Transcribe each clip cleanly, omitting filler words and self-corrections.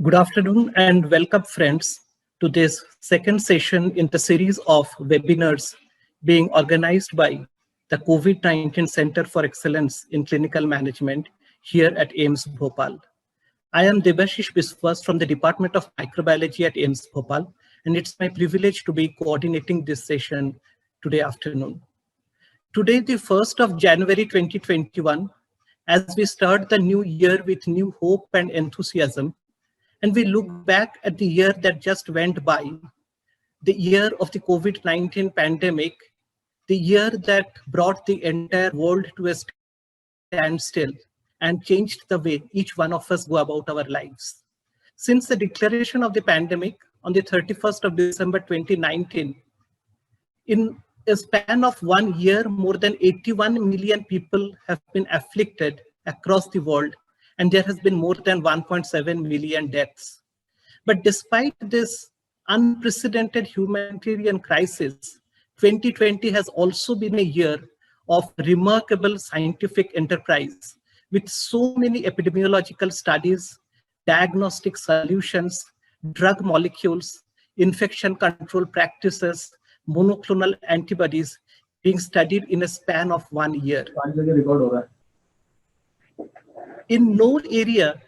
Good afternoon and welcome, friends, to this second session in the series of webinars being organized by the COVID-19 Center for Excellence in Clinical Management here at AIIMS Bhopal. I am Debashish Biswas from the Department of Microbiology at AIIMS Bhopal, and it's my privilege to be coordinating this session today afternoon. Today, the 1st of January 2021, as we start the new year with new hope and enthusiasm, and we look back at the year that just went by, the year of the COVID-19 pandemic, the year that brought the entire world to a standstill and changed the way each one of us go about our lives. Since the declaration of the pandemic on the 31st of December 2019, in a span of 1 year, more than 81 million people have been afflicted across the world, and there has been more than 1.7 million deaths. But despite this unprecedented humanitarian crisis, 2020 has also been a year of remarkable scientific enterprise with so many epidemiological studies, diagnostic solutions, drug molecules, infection control practices, monoclonal antibodies being studied in a span of 1 year. In no area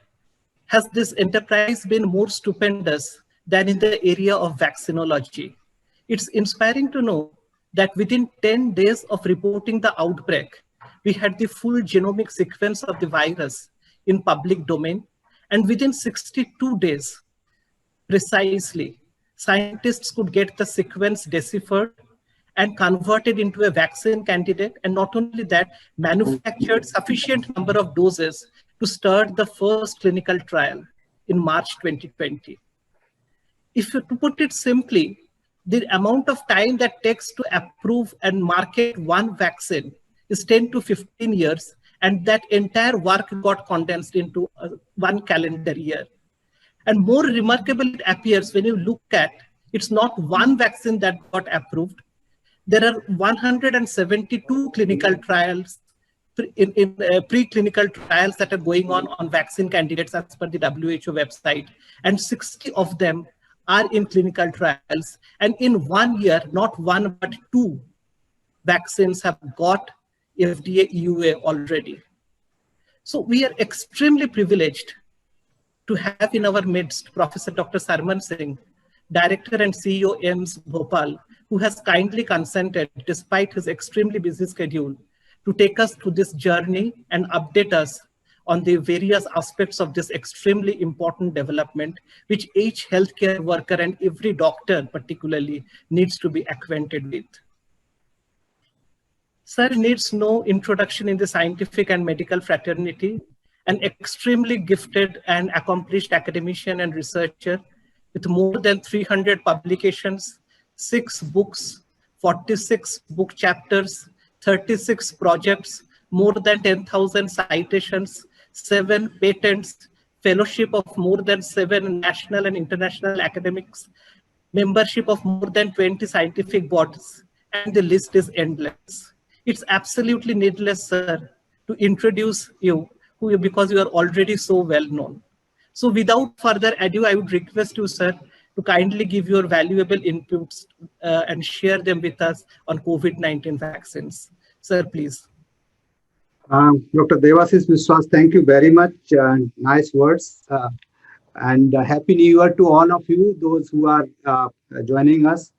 has this enterprise been more stupendous than in the area of vaccinology. It's inspiring to know that within 10 days of reporting the outbreak, we had the full genomic sequence of the virus in public domain, and within 62 days, precisely, scientists could get the sequence deciphered and converted into a vaccine candidate, and not only that, manufactured sufficient number of doses to start the first clinical trial in March 2020. If you to put it simply, the amount of time that takes to approve and market one vaccine is 10 to 15 years, and that entire work got condensed into one calendar year. And more remarkable it appears when you look at, it's not one vaccine that got approved. There are 172 clinical trials, preclinical trials that are going on vaccine candidates as per the WHO website, and 60 of them are in clinical trials. And in 1 year, not one, but two vaccines have got FDA EUA already. So we are extremely privileged to have in our midst Professor Dr. Sarman Singh, Director and CEO AIIMS Bhopal, who has kindly consented, despite his extremely busy schedule, to take us through this journey and update us on the various aspects of this extremely important development, which each healthcare worker and every doctor particularly needs to be acquainted with. Sir needs no introduction in the scientific and medical fraternity, an extremely gifted and accomplished academician and researcher with more than 300 publications, 6 books, 46 book chapters, 36 projects, more than 10,000 citations, 7 patents, fellowship of more than 7 national and international academics, membership of more than 20 scientific bodies, and the list is endless. It's absolutely needless, sir, to introduce you, because you are already so well known. So without further ado, I would request you, sir, to kindly give your valuable inputs and share them with us on COVID-19 vaccines. Sir, please. Dr. Debashish Biswas, thank you very much. Nice words. And Happy New Year to all of you, those who are joining us.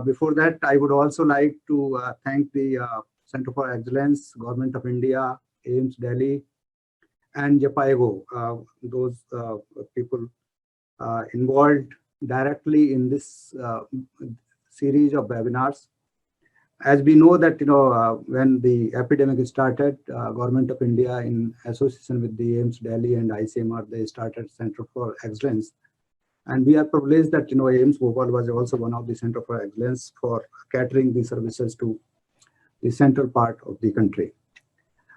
Before that, I would also like to thank the Center for Excellence, Government of India, AIIMS Delhi, and JPIGO, those people involved directly in this series of webinars. As we know that, when the epidemic started, Government of India in association with the AIIMS Delhi and ICMR, they started Center for Excellence. And we are privileged that, AIIMS Bhopal was also one of the Center for Excellence for catering the services to the central part of the country.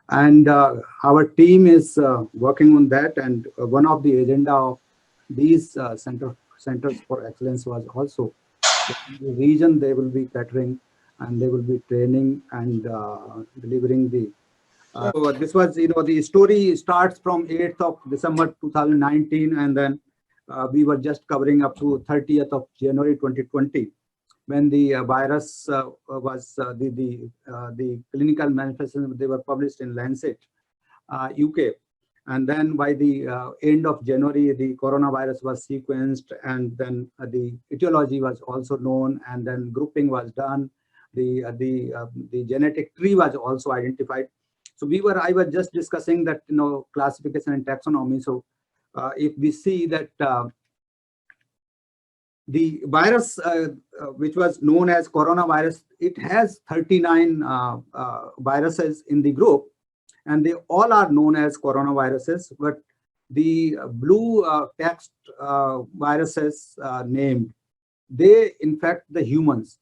And our team is working on that. And one of the agenda of these centers for excellence was also the region they will be catering, and they will be training and delivering the. So this was, the story starts from 8th of December 2019, and then we were just covering up to 30th of January 2020, when the virus was the clinical manifestations, they were published in Lancet, UK. And then by the end of January, the coronavirus was sequenced, and then the etiology was also known, and then grouping was done. The genetic tree was also identified. So I was just discussing that, classification and taxonomy. So if we see that the virus, which was known as coronavirus, it has 39 viruses in the group, and they all are known as coronaviruses. But the blue text viruses named, they infect the humans.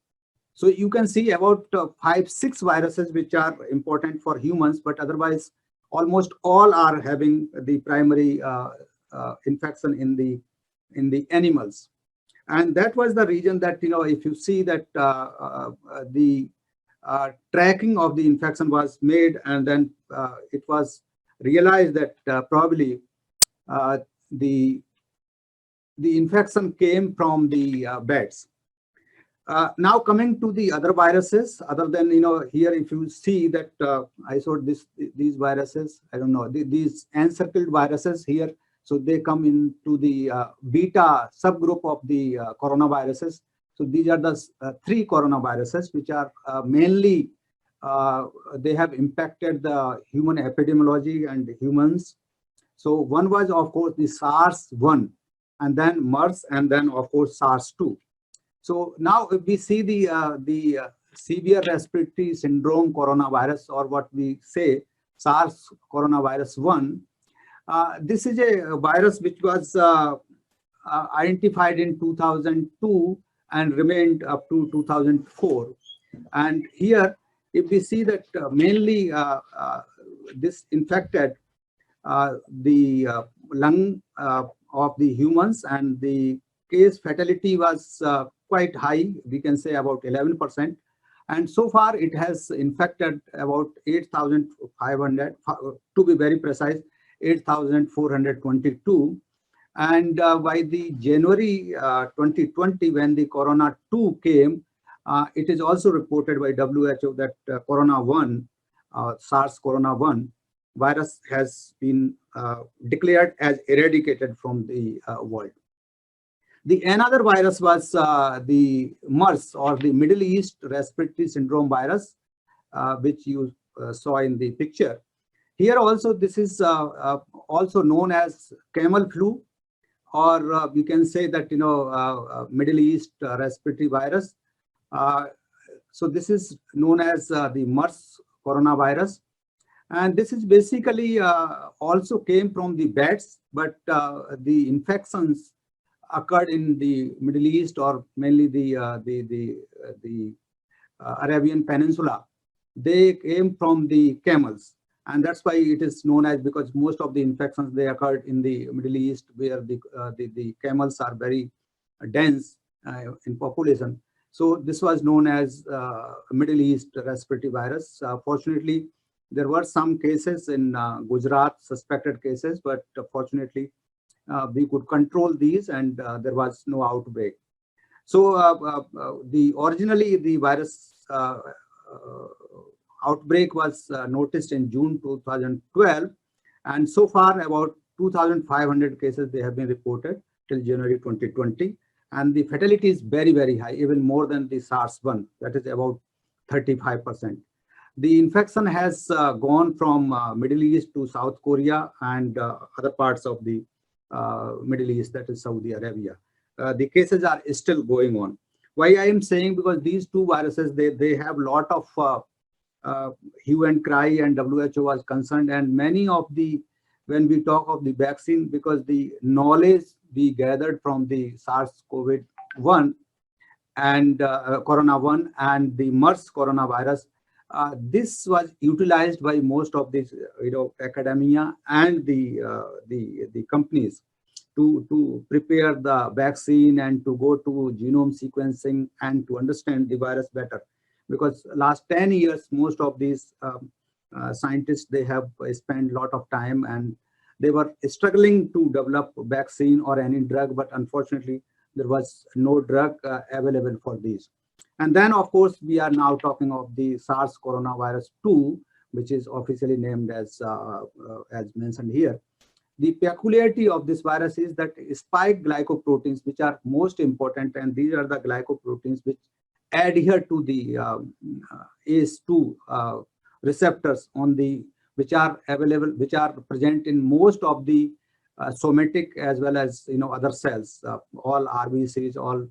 So you can see about 5-6 viruses which are important for humans, but otherwise almost all are having the primary infection in the animals. And that was the reason that, if you see that the tracking of the infection was made, and then it was realized that probably the infection came from the bats. Now coming to the other viruses, other than, here if you see that I showed these viruses, I don't know, these encircled viruses here. So they come into the beta subgroup of the coronaviruses. So these are the 3 coronaviruses, which are mainly, they have impacted the human epidemiology and humans. So one was, of course, the SARS-1, and then MERS, and then, of course, SARS-2. So now if we see the severe respiratory syndrome coronavirus, or what we say SARS coronavirus 1, this is a virus which was identified in 2002 and remained up to 2004. And here, if we see that mainly this infected the lung of the humans, and the case fatality was quite high, we can say about 11%. And so far it has infected about 8,500, to be very precise, 8,422. And by the January 2020, when the Corona 2 came, it is also reported by WHO that Corona 1, SARS Corona 1 virus has been declared as eradicated from the world. The another virus was the MERS, or the Middle East Respiratory Syndrome virus, which you saw in the picture. Here also, this is also known as camel flu, or we can say that, Middle East respiratory virus. So this is known as the MERS coronavirus. And this is basically also came from the bats, but the infections occurred in the Middle East, or mainly the Arabian Peninsula. They came from the camels, and that's why it is known as, because most of the infections, they occurred in the Middle East, where the camels are very dense in population. So this was known as Middle East respiratory virus. Fortunately, there were some cases in Gujarat, suspected cases, but fortunately, we could control these, and there was no outbreak. So originally the virus outbreak was noticed in June 2012, and so far about 2,500 cases they have been reported till January 2020, and the fatality is very, very high, even more than the SARS-1, that is about 35%. The infection has gone from Middle East to South Korea and other parts of the Middle East, that is Saudi Arabia. The cases are still going on. Why I am saying, because these two viruses, they have a lot of hue and cry, and WHO was concerned, and many of the, when we talk of the vaccine, because the knowledge we gathered from the SARS-CoV-1 and Corona 1 and the MERS coronavirus, this was utilized by most of these, academia and the companies to prepare the vaccine and to go to genome sequencing and to understand the virus better. Because last 10 years, most of these scientists, they have spent a lot of time, and they were struggling to develop a vaccine or any drug, but unfortunately, there was no drug available for these. And then, of course, we are now talking of the SARS coronavirus 2, which is officially named as mentioned here. The peculiarity of this virus is that spike glycoproteins, which are most important, and these are the glycoproteins which adhere to the ACE2 receptors on the which are available, which are present in most of the somatic as well as other cells, all RBCs, all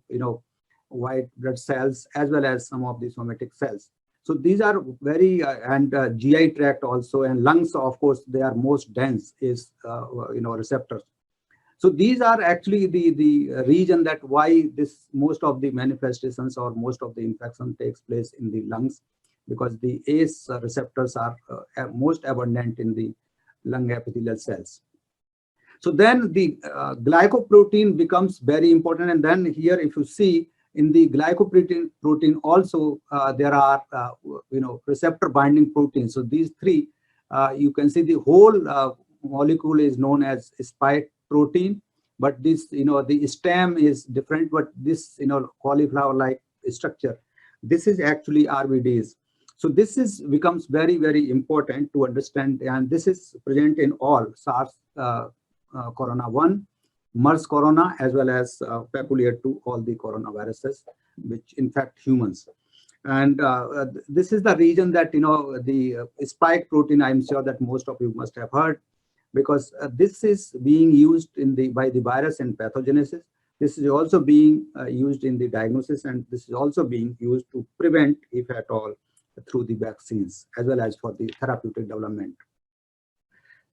white blood cells, as well as some of the somatic cells. So these are very and GI tract also, and lungs, of course, they are most dense is receptors. So these are actually the region that why this most of the manifestations or most of the infection takes place in the lungs, because the ACE receptors are most abundant in the lung epithelial cells. So then the glycoprotein becomes very important, and then here if you see in the glycoprotein also there are receptor binding proteins. So these three, you can see the whole molecule is known as spike protein, but this the stem is different, but this cauliflower like structure, this is actually RBDs. So this becomes very, very important to understand, and this is present in all SARS corona 1, MERS corona, as well as peculiar to all the coronaviruses which infect humans. And this is the region that the spike protein, I'm sure that most of you must have heard, because this is being used by the virus in pathogenesis. This is also being used in the diagnosis, and this is also being used to prevent, if at all, through the vaccines, as well as for the therapeutic development.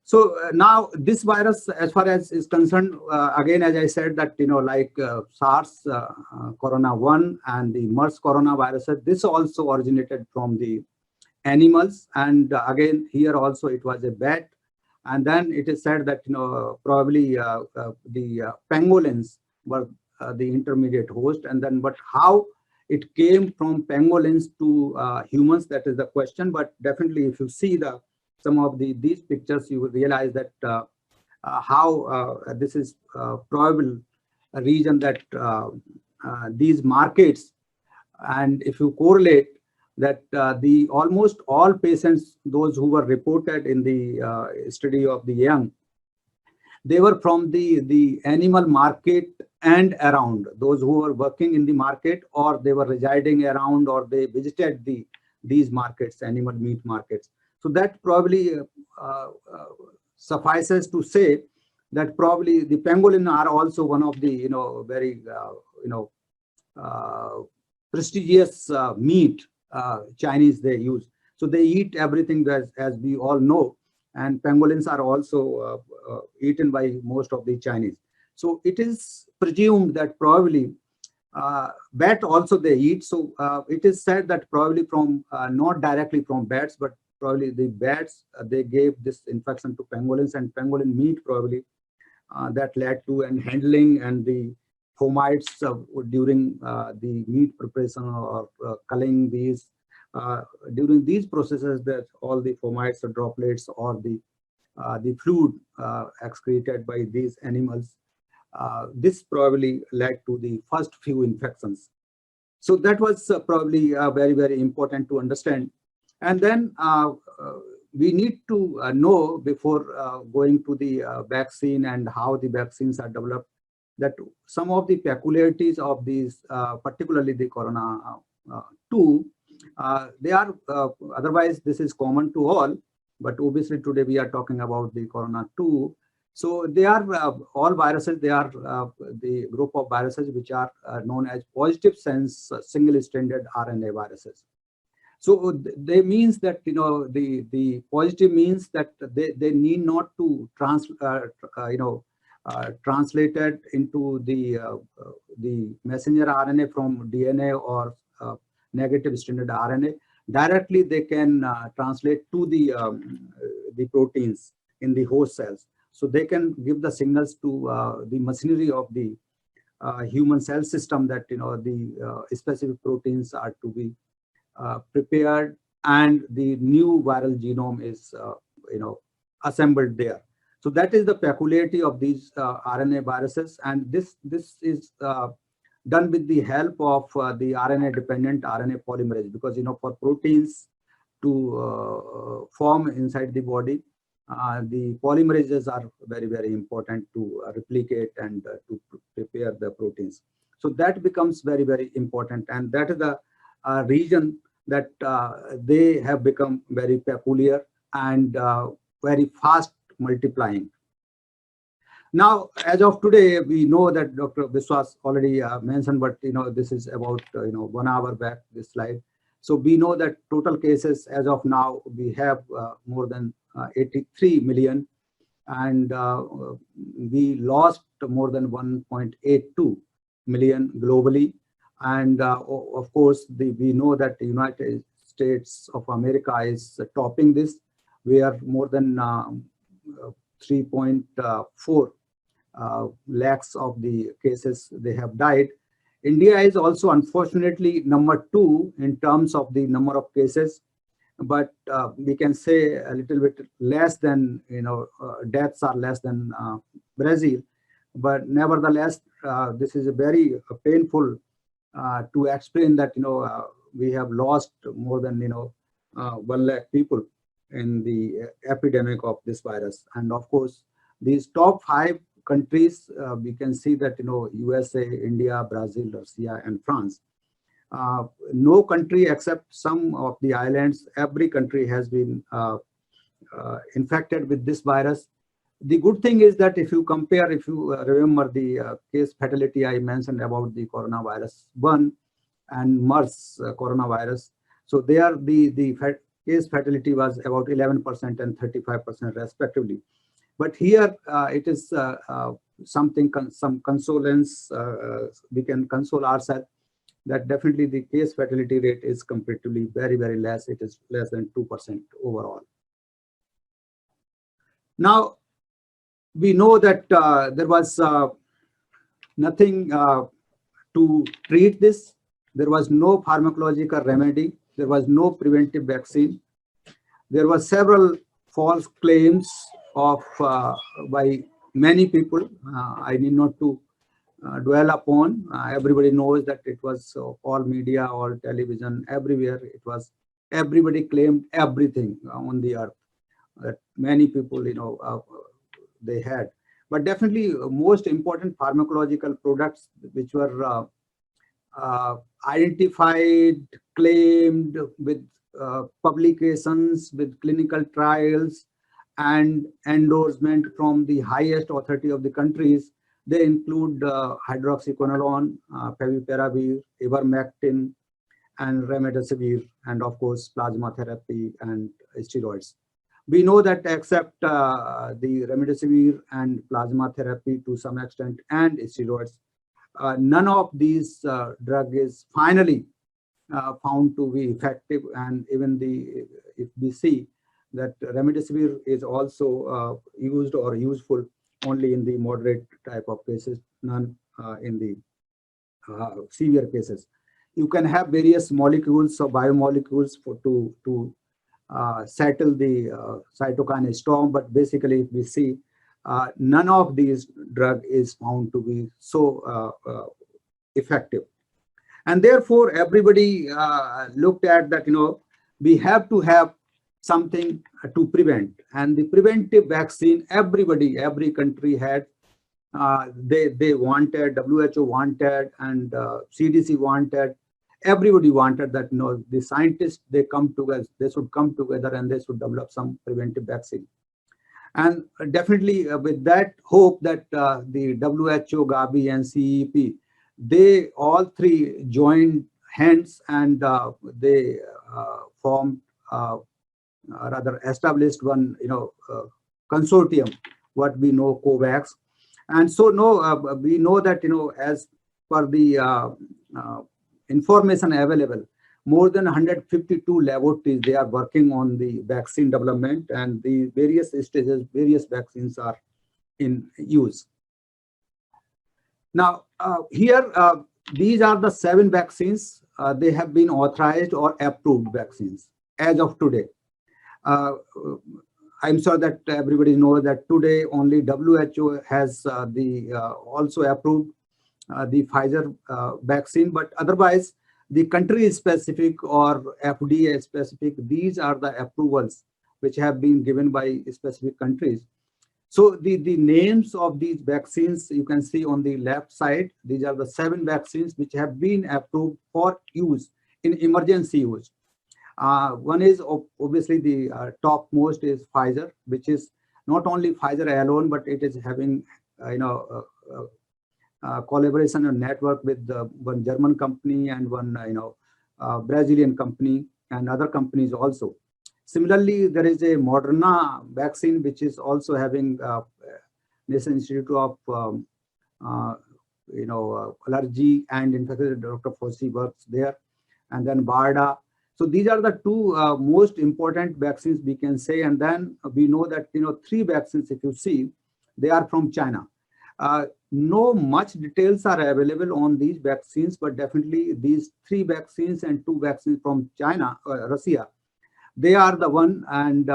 So now this virus, as far as is concerned, again, as I said, that like SARS corona 1 and the MERS coronavirus, this also originated from the animals, and again here also it was a bat, and then it is said that probably the pangolins were the intermediate host, and then but how it came from pangolins to humans, that is the question. But definitely, if you see some of these pictures, you will realize that how this is probable a region that these markets, and if you correlate that the almost all patients, those who were reported in the study of the young, they were from the animal market and around, those who were working in the market, or they were residing around, or they visited these markets, animal meat markets. So that probably suffices to say that probably the pangolin are also one of the very prestigious meat Chinese they use. So they eat everything as we all know, and pangolins are also eaten by most of the Chinese. So it is presumed that probably bat also they eat. So it is said that probably from not directly from bats, but probably the bats they gave this infection to pangolins, and pangolin meat probably that led to and handling and the fomites during the meat preparation or culling these. During these processes, that all the fomites or droplets or the fluid excreted by these animals, this probably led to the first few infections. So that was probably very, very important to understand. And then we need to know before going to the vaccine and how the vaccines are developed, that some of the peculiarities of these, particularly the corona 2, they are otherwise this is common to all, but obviously today we are talking about the corona 2. So they are all viruses, they are the group of viruses which are known as positive sense single-stranded RNA viruses. So they means that the positive means that they need not to translated into the messenger RNA from DNA or negative stranded RNA. Directly they can translate to the proteins in the host cells. So they can give the signals to the machinery of the human cell system that the specific proteins are to be prepared, and the new viral genome is assembled there. So that is the peculiarity of these RNA viruses, and this is done with the help of the RNA-dependent RNA polymerase, because for proteins to form inside the body, the polymerases are very, very important to replicate and to prepare the proteins. So that becomes very, very important, and that is the reason that they have become very peculiar and very fast multiplying. Now, as of today, we know that Dr. Biswas already mentioned, but this is about 1 hour back, this slide. So we know that total cases as of now, we have more than 83 million, and we lost more than 1.82 million globally. And of course, we know that the United States of America is topping this. We are more than 3.4 lakhs of the cases they have died. India is also unfortunately number 2 in terms of the number of cases, but we can say a little bit less than, deaths are less than Brazil. But nevertheless, this is a very painful to explain that, we have lost more than, 1 lakh people in the epidemic of this virus. And of course, these top 5 countries, we can see that, USA, India, Brazil, Russia, and France. No country except some of the islands, every country has been infected with this virus. The good thing is that if you compare, if you remember the case fatality I mentioned about the coronavirus 1 and MERS coronavirus, so there the case fatality was about 11% and 35% respectively. But here it is something, some consolence, we can console ourselves that definitely the case fatality rate is comparatively very, very less. It is less than 2% overall. Now, we know that there was nothing to treat this. There was no pharmacological remedy. There was no preventive vaccine. There were several false claims of by many people. I need not to dwell upon. Everybody knows that it was all media, all television, everywhere. It was, everybody claimed everything on the earth that many people, they had. But definitely most important pharmacological products which were identified, claimed with publications, with clinical trials and endorsement from the highest authority of the countries. They include hydroxyquinoline, favipiravir, ivermectin, and remdesivir, and of course plasma therapy and steroids. We know that except the remdesivir and plasma therapy to some extent and steroids, none of these drug is finally found to be effective. And even if we see that remdesivir is also used or useful only in the moderate type of cases, none in the severe cases. You can have various molecules or biomolecules to settle the cytokine storm, but basically if we see none of these drug is found to be so effective. And therefore everybody looked at that, we have to have something to prevent, and the preventive vaccine, every country had, they wanted, WHO wanted, and CDC wanted, everybody wanted that, the scientists, they should come together and they should develop some preventive vaccine. And definitely with that hope that the WHO, Gavi, and CEP, they all three joined hands and they formed rather established one consortium, what we know COVAX. And so we know that as per the information available, more than 152 laboratories, they are working on the vaccine development, and the various stages, various vaccines are in use. Now here these are the 7 vaccines. They have been authorized or approved vaccines as of today. I'm sure that everybody knows that today only WHO has also approved the Pfizer vaccine, but otherwise the country specific or FDA specific, these are the approvals which have been given by specific countries. So the names of these vaccines you can see on the left side. These are the 7 vaccines which have been approved for use in emergency use. One is obviously the topmost is Pfizer, which is not only Pfizer alone, but it is having collaboration and network with one German company and one Brazilian company and other companies also. Similarly, there is a Moderna vaccine which is also having National Institute of Allergy and Infectious Dr. Fauci works there, and then BARDA. So these are the 2 most important vaccines we can say. And then we know that 3 vaccines, if you see, they are from China. No much details are available on these vaccines, but definitely these 3 vaccines and 2 vaccines from China, Russia, they are the one. And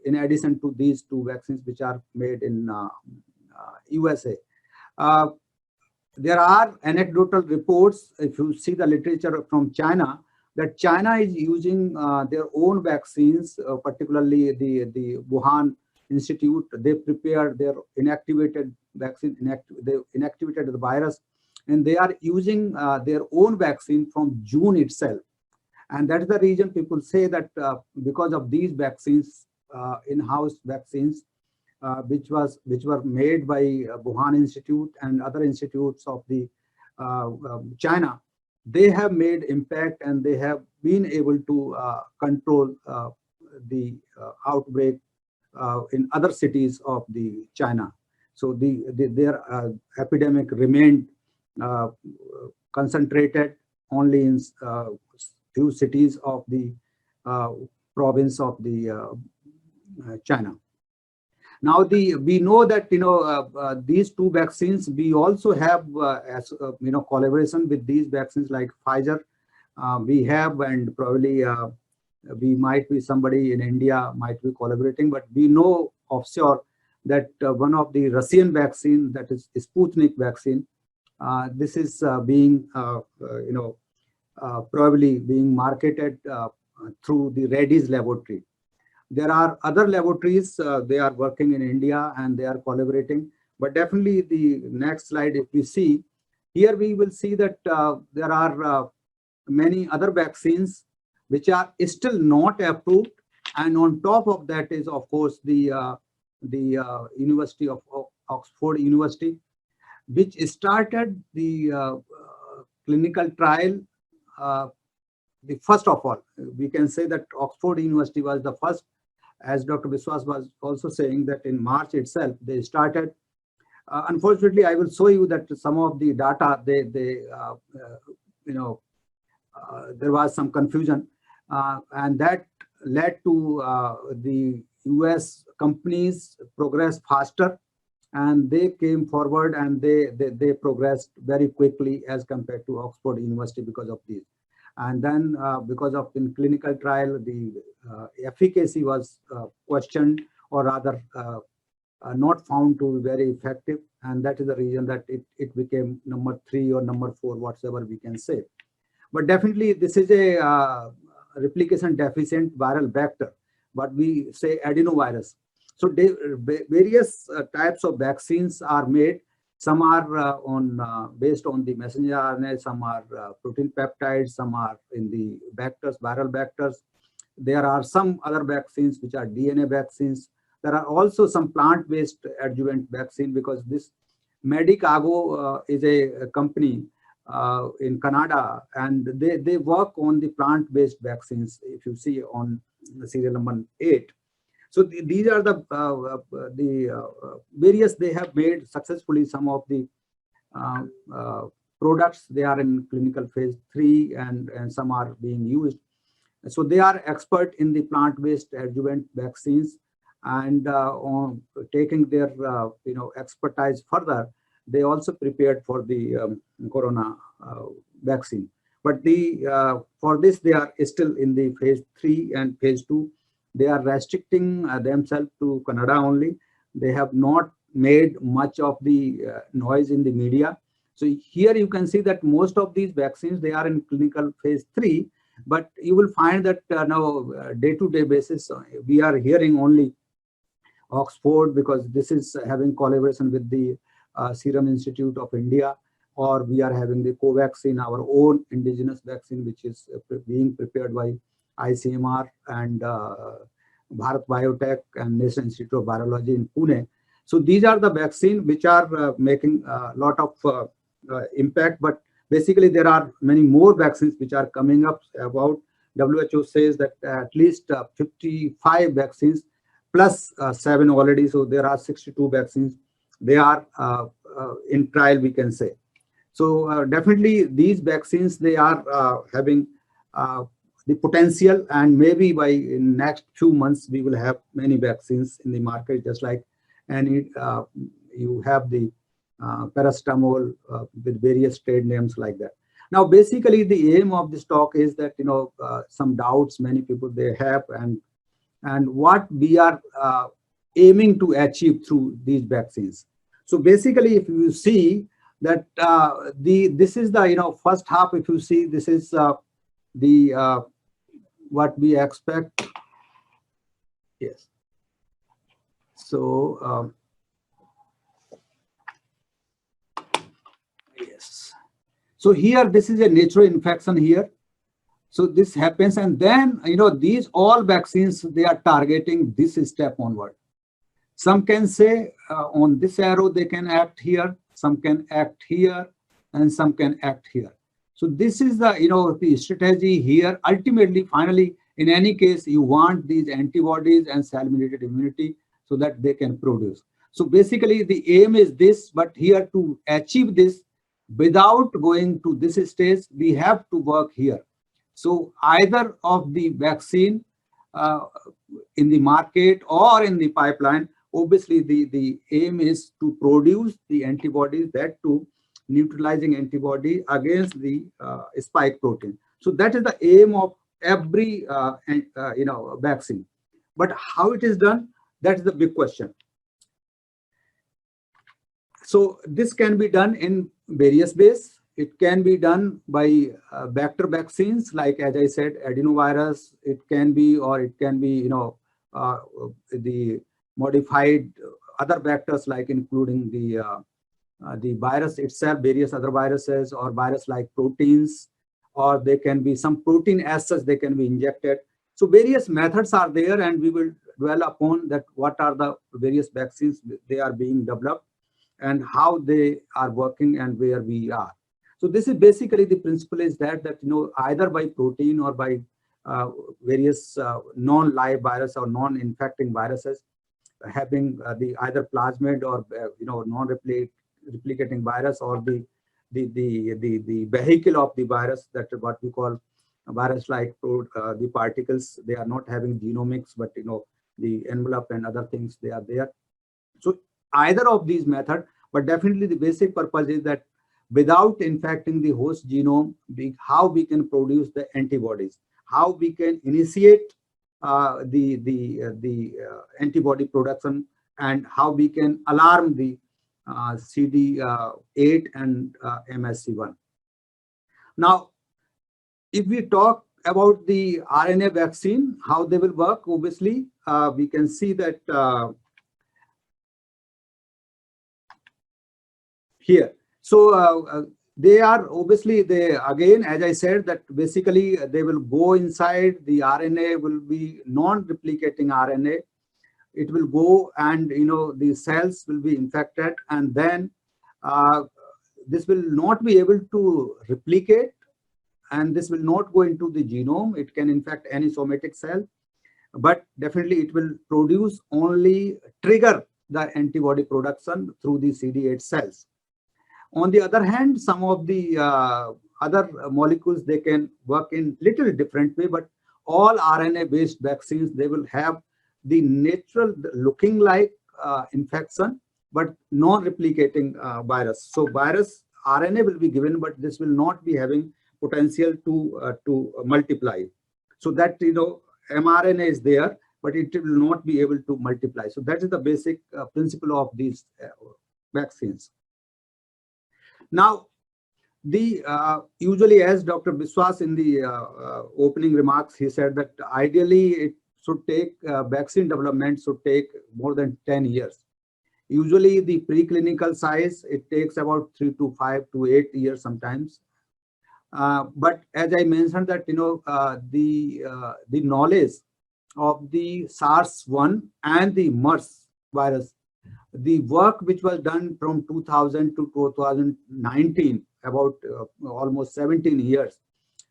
in addition to these 2 vaccines which are made in USA. There are anecdotal reports, if you see the literature from China, that China is using their own vaccines, particularly the Wuhan Institute. They prepared their inactivated vaccine, they inactivated the virus, and they are using their own vaccine from June itself. And that is the reason people say that because of these vaccines, in-house vaccines, which were made by Wuhan Institute and other institutes of the China, they have made impact and they have been able to control the outbreak in other cities of the China. So their epidemic remained concentrated only in few cities of the province of the China. Now we know that these 2 vaccines, we also have collaboration with these vaccines like Pfizer. We have, and probably we might be, somebody in India might be collaborating, but we know of sure that one of the Russian vaccine, that is Sputnik vaccine, this is being probably being marketed through the Reddy's laboratory. There are other laboratories, they are working in India and they are collaborating. But definitely the next slide, if we see, here we will see that there are many other vaccines which are still not approved. And on top of that is, of course, the University of Oxford University, which started the clinical trial. The first of all, we can say that Oxford University was the first, as Dr. Biswas was also saying, that in March itself they started. Unfortunately, I will show you that some of the data, there was some confusion, and that led to the US companies progress faster, and they came forward and they progressed very quickly as compared to Oxford University because of this. And then because of in clinical trial, the efficacy was questioned, or rather not found to be very effective. And that is the reason that it became number 3 or number 4, whatever we can say. But definitely this is a replication deficient viral vector, but we say adenovirus. So various types of vaccines are made. Some are based on the messenger RNA, some are protein peptides, some are in the vectors, viral vectors. There are some other vaccines which are DNA vaccines. There are also some plant-based adjuvant vaccine, because this Medicago is a company in Canada, and they work on the plant-based vaccines, if you see on serial number 8. So these are the various, they have made successfully some of the products. They are in clinical phase 3 and some are being used. So they are expert in the plant-based adjuvant vaccines, and on taking their expertise further, they also prepared for the corona vaccine. But for this, they are still in the phase 3 and phase 2. They are restricting themselves to Canada only. They have not made much of the noise in the media. So here you can see that most of these vaccines, they are in clinical phase 3, but you will find that now day-to-day basis, we are hearing only Oxford, because this is having collaboration with the Serum Institute of India, or we are having the Covaxin, our own indigenous vaccine, which is being prepared by ICMR and Bharat Biotech and National Institute of Virology in Pune. So these are the vaccines which are making a lot of impact, but basically there are many more vaccines which are coming up. About WHO says that at least 55 vaccines plus 7 already, so there are 62 vaccines. They are in trial, we can say. So definitely these vaccines, they are having the potential, and maybe by in next few months we will have many vaccines in the market, just like any you have the paracetamol with various trade names like that. Now basically the aim of this talk is that some doubts many people they have, and what we are aiming to achieve through these vaccines. So basically, if you see that this is the first half, if you see, this is the what we expect. Yes. So yes. So here, this is a natural infection here. So this happens, and then these all vaccines, they are targeting this step onward. Some can say on this arrow they can act here, some can act here, and some can act here. So this is the the strategy here. Ultimately, finally, in any case, you want these antibodies and cell-mediated immunity so that they can produce. So basically, the aim is this, but here to achieve this, without going to this stage, we have to work here. So either of the vaccine in the market or in the pipeline, obviously the aim is to produce the antibodies, that to neutralizing antibody against the spike protein. So that is the aim of every vaccine. But how it is done, that is the big question. So this can be done in various ways. It can be done by vector vaccines, like as I said, adenovirus. It can be, or it can be, the modified other vectors, like including the virus itself, various other viruses, or virus-like proteins, or they can be some protein as such, they can be injected. So various methods are there, and we will dwell upon that what are the various vaccines they are being developed and how they are working and where we are. So this is basically the principle is that either by protein or by various non-live virus or non-infecting viruses, having the either plasmid or non-replicating virus, or the vehicle of the virus, that what we call a virus like the particles. They are not having genomics, but the envelope and other things, they are there. So either of these methods, but definitely the basic purpose is that without infecting the host genome, how we can produce the antibodies, how we can initiate the antibody production, and how we can alarm the CD8 and MSC1. Now, if we talk about the RNA vaccine, how they will work, obviously, we can see that here. So they are obviously, again, as I said, that basically they will go inside. The RNA will be non-replicating RNA. It will go, and the cells will be infected, and then this will not be able to replicate, and this will not go into the genome. It can infect any somatic cell, but definitely it will produce only trigger the antibody production through the CD8 cells. On the other hand, some of the other molecules, they can work in little different way, but all RNA-based vaccines, they will have the natural looking like infection, but non-replicating virus. So virus RNA will be given, but this will not be having potential to multiply. So that mRNA is there, but it will not be able to multiply. So that is the basic principle of these vaccines. Now, the usually, as Dr. Biswas in the opening remarks, he said that ideally it should take vaccine development should take more than 10 years. Usually the preclinical size, it takes about 3 to 5 to 8 years sometimes. But as I mentioned that, the knowledge of the SARS-1 and the MERS virus, the work which was done from 2000 to 2019, about almost 17 years.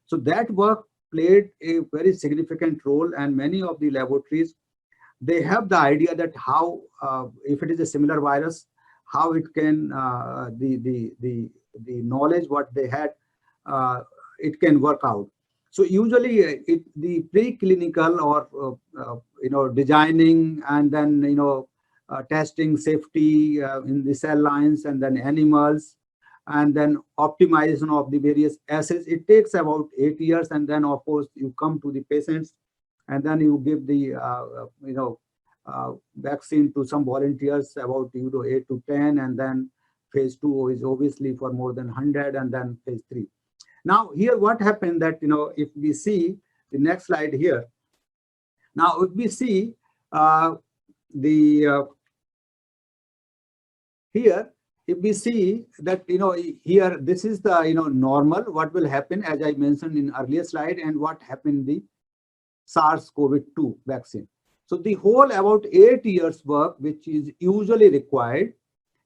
So that work played a very significant role, and many of the laboratories, they have the idea that how, if it is a similar virus, how it can, the knowledge what they had, it can work out. So usually the preclinical or, designing and then, testing safety in the cell lines and then animals, and then optimization of the various assays, it takes about 8 years. And then of course you come to the patients, and then you give the vaccine to some volunteers, about 8 to 10, and then phase 2 is obviously for more than 100, and then phase 3. Now here what happened that, if we see the next slide here, now if we see here, if we see that, here, this is the, normal, what will happen, as I mentioned in earlier slide, and what happened in the SARS-CoV-2 vaccine. So the whole about 8 years work, which is usually required,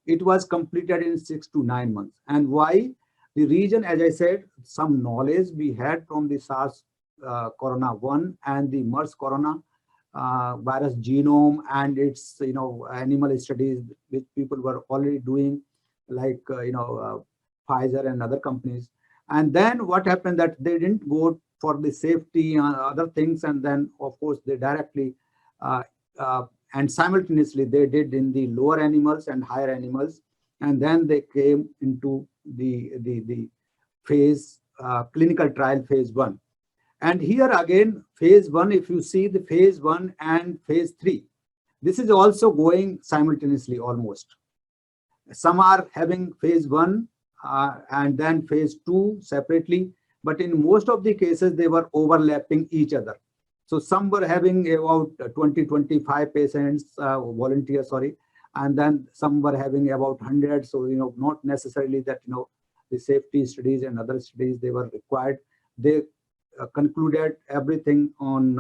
it was completed in 6 to 9 months. And why? The reason, as I said, some knowledge we had from the SARS corona 1 and the MERS corona virus genome and its, animal studies which people were already doing, like, Pfizer and other companies. And then what happened that they didn't go for the safety and other things. And then of course they directly and simultaneously they did in the lower animals and higher animals. And then they came into the phase, clinical trial phase 1. And here again, phase 1, if you see the phase 1 and phase 3, this is also going simultaneously almost. Some are having phase 1 and then phase 2 separately, but in most of the cases, they were overlapping each other. So some were having about 20, 25 patients, volunteers, sorry, and then some were having about 100. So, not necessarily that, the safety studies and other studies, they were required. They concluded everything on,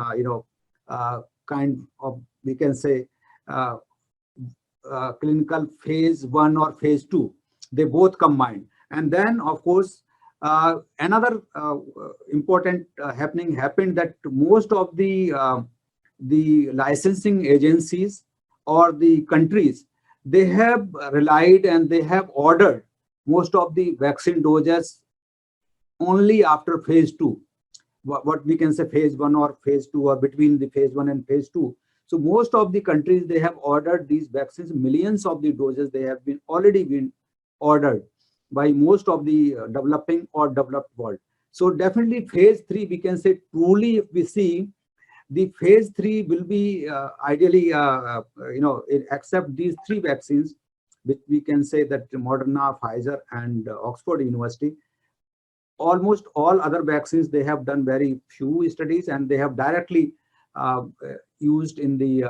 kind of, we can say, clinical phase 1 or phase 2. They both combined. And then, of course, another important happened that most of the licensing agencies or the countries, they have relied and they have ordered most of the vaccine doses only after phase 2. What we can say phase 1 or phase 2, or between the phase 1 and phase 2. So most of the countries, they have ordered these vaccines, millions of the doses, they have already been ordered by most of the developing or developed world. So definitely phase 3, we can say truly, if we see, the phase 3 will be ideally, except these 3 vaccines, which we can say that Moderna, Pfizer, and Oxford University. Almost all other vaccines, they have done very few studies, and they have directly used in the,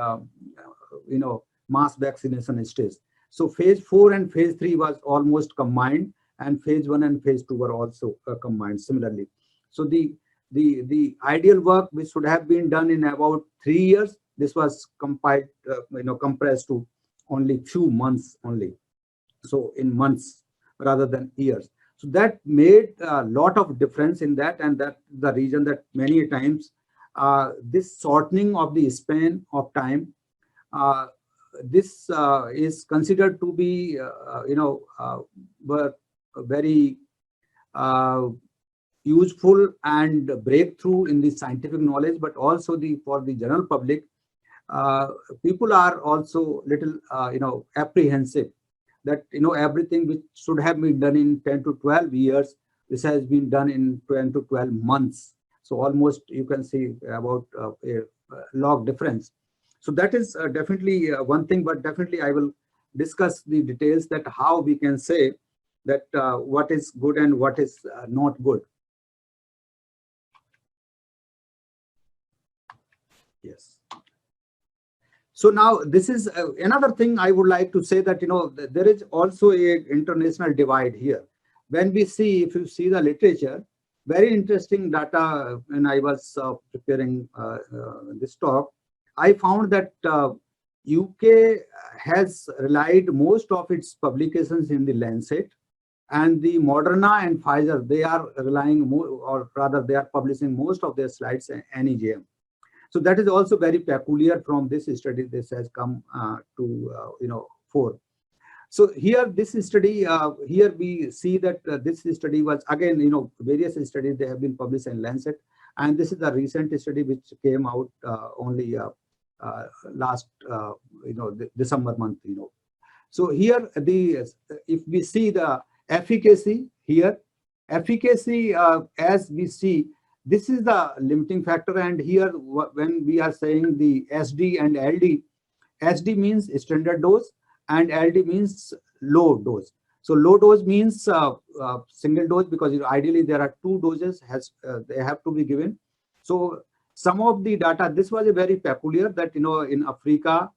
mass vaccination stage. So phase 4 and phase 3 was almost combined, and phase 1 and phase 2 were also combined similarly. So the ideal work which should have been done in about 3 years, this was compiled, compressed to only few months only. So in months rather than years. So that made a lot of difference in that, and that the reason that many times this shortening of the span of time, this is considered to be, very useful and breakthrough in the scientific knowledge, but also for the general public, people are also little, apprehensive that, everything which should have been done in 10 to 12 years, this has been done in 10 to 12 months. So almost you can see about a log difference. So that is definitely one thing, but definitely I will discuss the details that how we can say that what is good and what is not good. Yes. So now this is another thing I would like to say, that there is also a international divide here. When we see, if you see the literature, very interesting data. When I was preparing this talk, I found that UK has relied most of its publications in the Lancet, and the Moderna and Pfizer, they are relying more, or rather they are publishing most of their slides in NEJM. So that is also very peculiar from this study. This has come to fore. So here, this study, here we see that this study was again, various studies, they have been published in Lancet, and this is a recent study which came out only last, December month. So here, if we see the efficacy here, efficacy as we see, this is the limiting factor. And here, when we are saying the SD and LD, SD means standard dose and LD means low dose. So low dose means single dose, because ideally there are two doses they have to be given. So some of the data, this was a very peculiar, that in Africa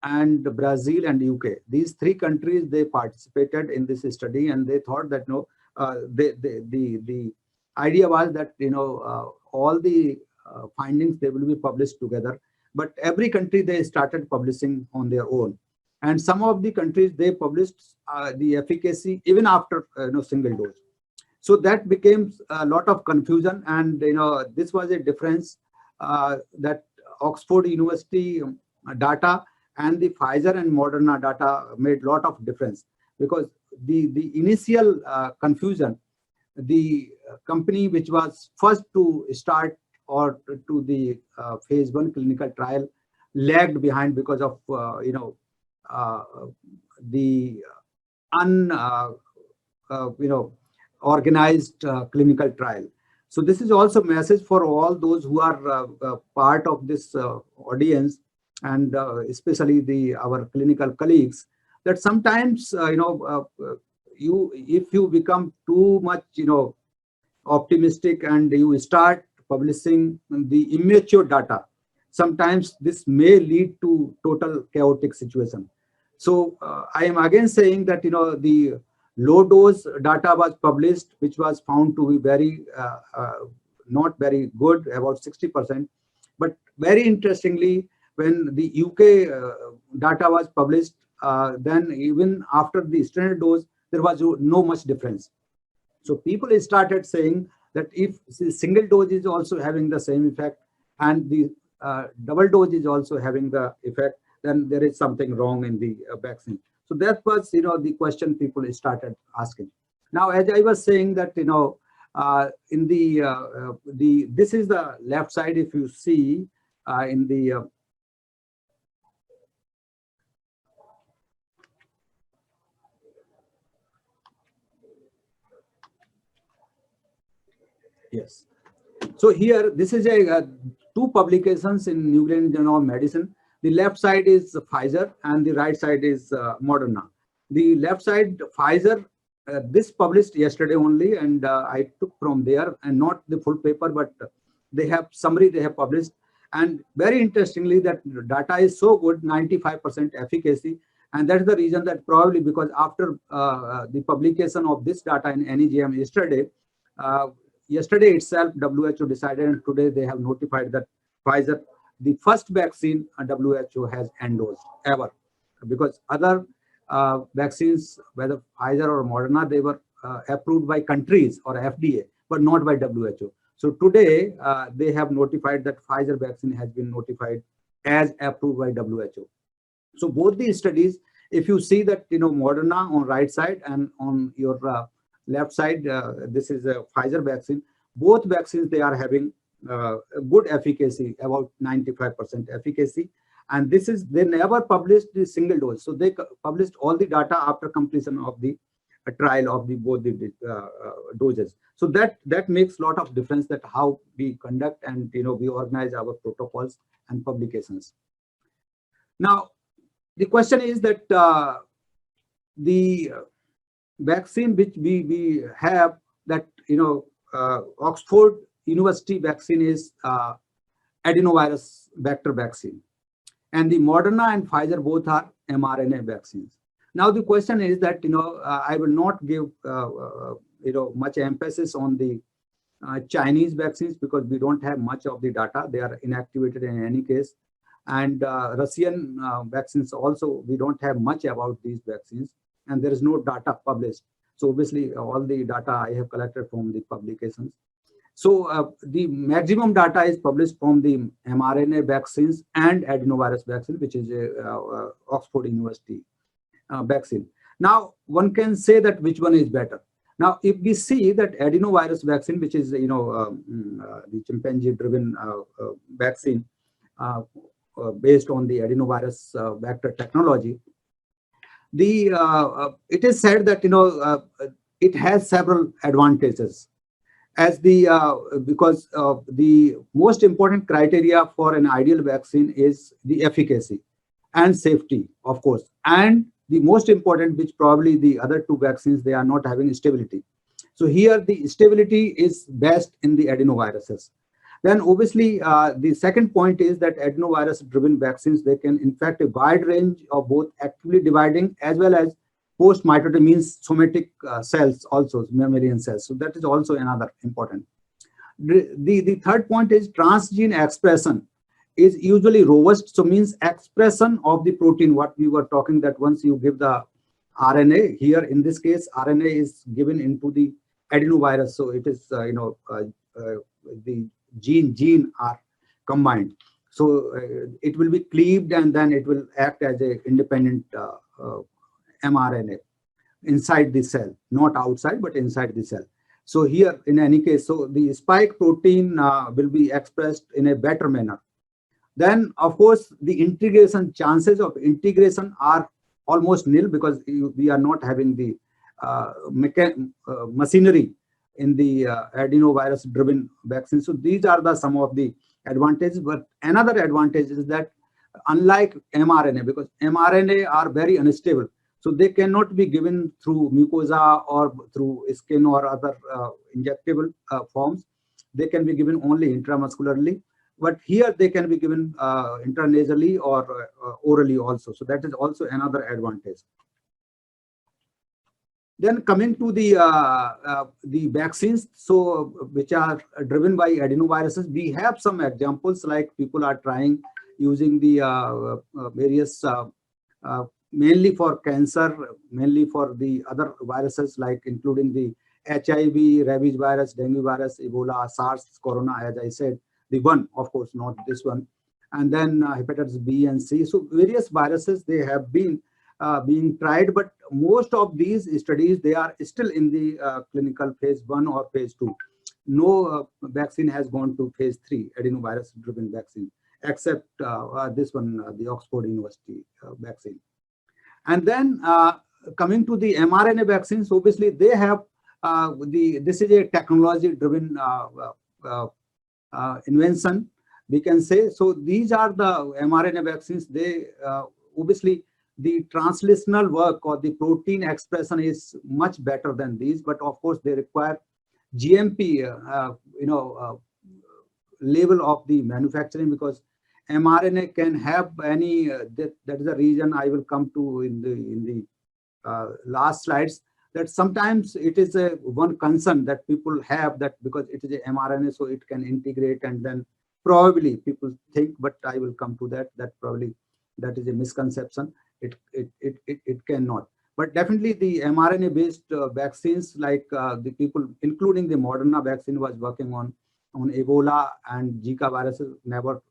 and Brazil and UK, these three countries, they participated in this study, and they thought that the idea was that all the findings, they will be published together. But every country, they started publishing on their own, and some of the countries, they published the efficacy even after single dose. So that became a lot of confusion, and this was a difference that Oxford University data and the Pfizer and Moderna data made a lot of difference, because the initial confusion, the company which was first to start or to the phase 1 clinical trial lagged behind because of the organized clinical trial. So this is also a message for all those who are part of this audience, and especially our clinical colleagues, that sometimes if you become too much optimistic and you start publishing the immature data, sometimes this may lead to total chaotic situation. So I am again saying that the low dose data was published, which was found to be very not very good, about 60%. But very interestingly, when the UK data was published, then even after the standard dose, there was no much difference. So people started saying that if the single dose is also having the same effect, and the double dose is also having the effect, then there is something wrong in the vaccine. So that was the question people started asking. Now, as I was saying that in this is the left side. If you see in the yes. So here, this is two publications in New England Journal of Medicine. The left side is Pfizer and the right side is Moderna. The left side, Pfizer, this published yesterday only, and I took from there, and not the full paper, but they have summary they have published. And very interestingly, that data is so good, 95% efficacy. And that's the reason that probably because after the publication of this data in NEJM yesterday itself, WHO decided, and today they have notified that Pfizer, the first vaccine WHO has endorsed ever, because other vaccines, whether Pfizer or Moderna, they were approved by countries or FDA, but not by WHO. So today they have notified that Pfizer vaccine has been notified as approved by WHO. So both these studies, if you see that Moderna on right side and on your left side, this is a Pfizer vaccine. Both vaccines, they are having good efficacy, about 95% efficacy. And this is, they never published the single dose. So they published all the data after completion of the trial of both the doses. So that makes a lot of difference, that how we conduct and we organize our protocols and publications. Now, the question is that the vaccine which we have, that Oxford University vaccine is adenovirus vector vaccine, and the Moderna and Pfizer both are mRNA vaccines. Now the question is that I will not give much emphasis on the Chinese vaccines because we don't have much of the data. They are inactivated in any case, and Russian vaccines also, we don't have much about these vaccines, and there is no data published. So obviously all the data I have collected from the publications. So the maximum data is published from the mRNA vaccines and adenovirus vaccine, which is a Oxford University vaccine. Now, one can say that which one is better. Now, if we see that adenovirus vaccine, which is the chimpanzee-driven vaccine based on the adenovirus vector technology, it is said that it has several advantages. As because the most important criteria for an ideal vaccine is the efficacy and safety, of course, and the most important, which probably the other two vaccines, they are not having stability. So here the stability is best in the adenoviruses. Then obviously the second point is that adenovirus driven vaccines, they can infect a wide range of both actively dividing as well as post-mitotic, means somatic cells, also mammalian cells. So that is also another important. The third point is transgene expression is usually robust. So means expression of the protein, what we were talking, that once you give the RNA, here in this case, RNA is given into the adenovirus. So it is, the gene are combined. So it will be cleaved and then it will act as a independent mRNA inside the cell, not outside, but inside the cell. So here, in any case, so the spike protein will be expressed in a better manner. Then, of course, the integration, chances of integration are almost nil because we are not having the machinery in the adenovirus-driven vaccine. So these are some of the advantages. But another advantage is that unlike mRNA, because mRNA are very unstable, so they cannot be given through mucosa or through skin or other injectable forms. They can be given only intramuscularly. But here they can be given intranasally or orally also. So that is also another advantage. Then coming to the vaccines, so which are driven by adenoviruses, we have some examples, like people are trying using the various mainly for cancer, mainly for the other viruses, like including the HIV, rabies virus, dengue virus, Ebola, SARS, Corona, as I said, the one, of course, not this one, and then hepatitis B and C. So various viruses, they have been being tried, but most of these studies, they are still in the clinical phase 1 or phase 2. No vaccine has gone to phase 3, adenovirus-driven vaccine, except this one, the Oxford University vaccine. And then coming to the mRNA vaccines, obviously they have this is a technology-driven invention, we can say. So these are the mRNA vaccines. They obviously the translational work or the protein expression is much better than these, but of course they require GMP, level of the manufacturing, because mRNA can have any that is the reason I will come to in the last slides, that sometimes it is a one concern that people have, that because it is a mRNA, so it can integrate, and then probably people think, but I will come to that, that probably that is a misconception. It cannot. But definitely the mRNA based vaccines, like the people, including the Moderna vaccine, was working on Ebola and Zika viruses, never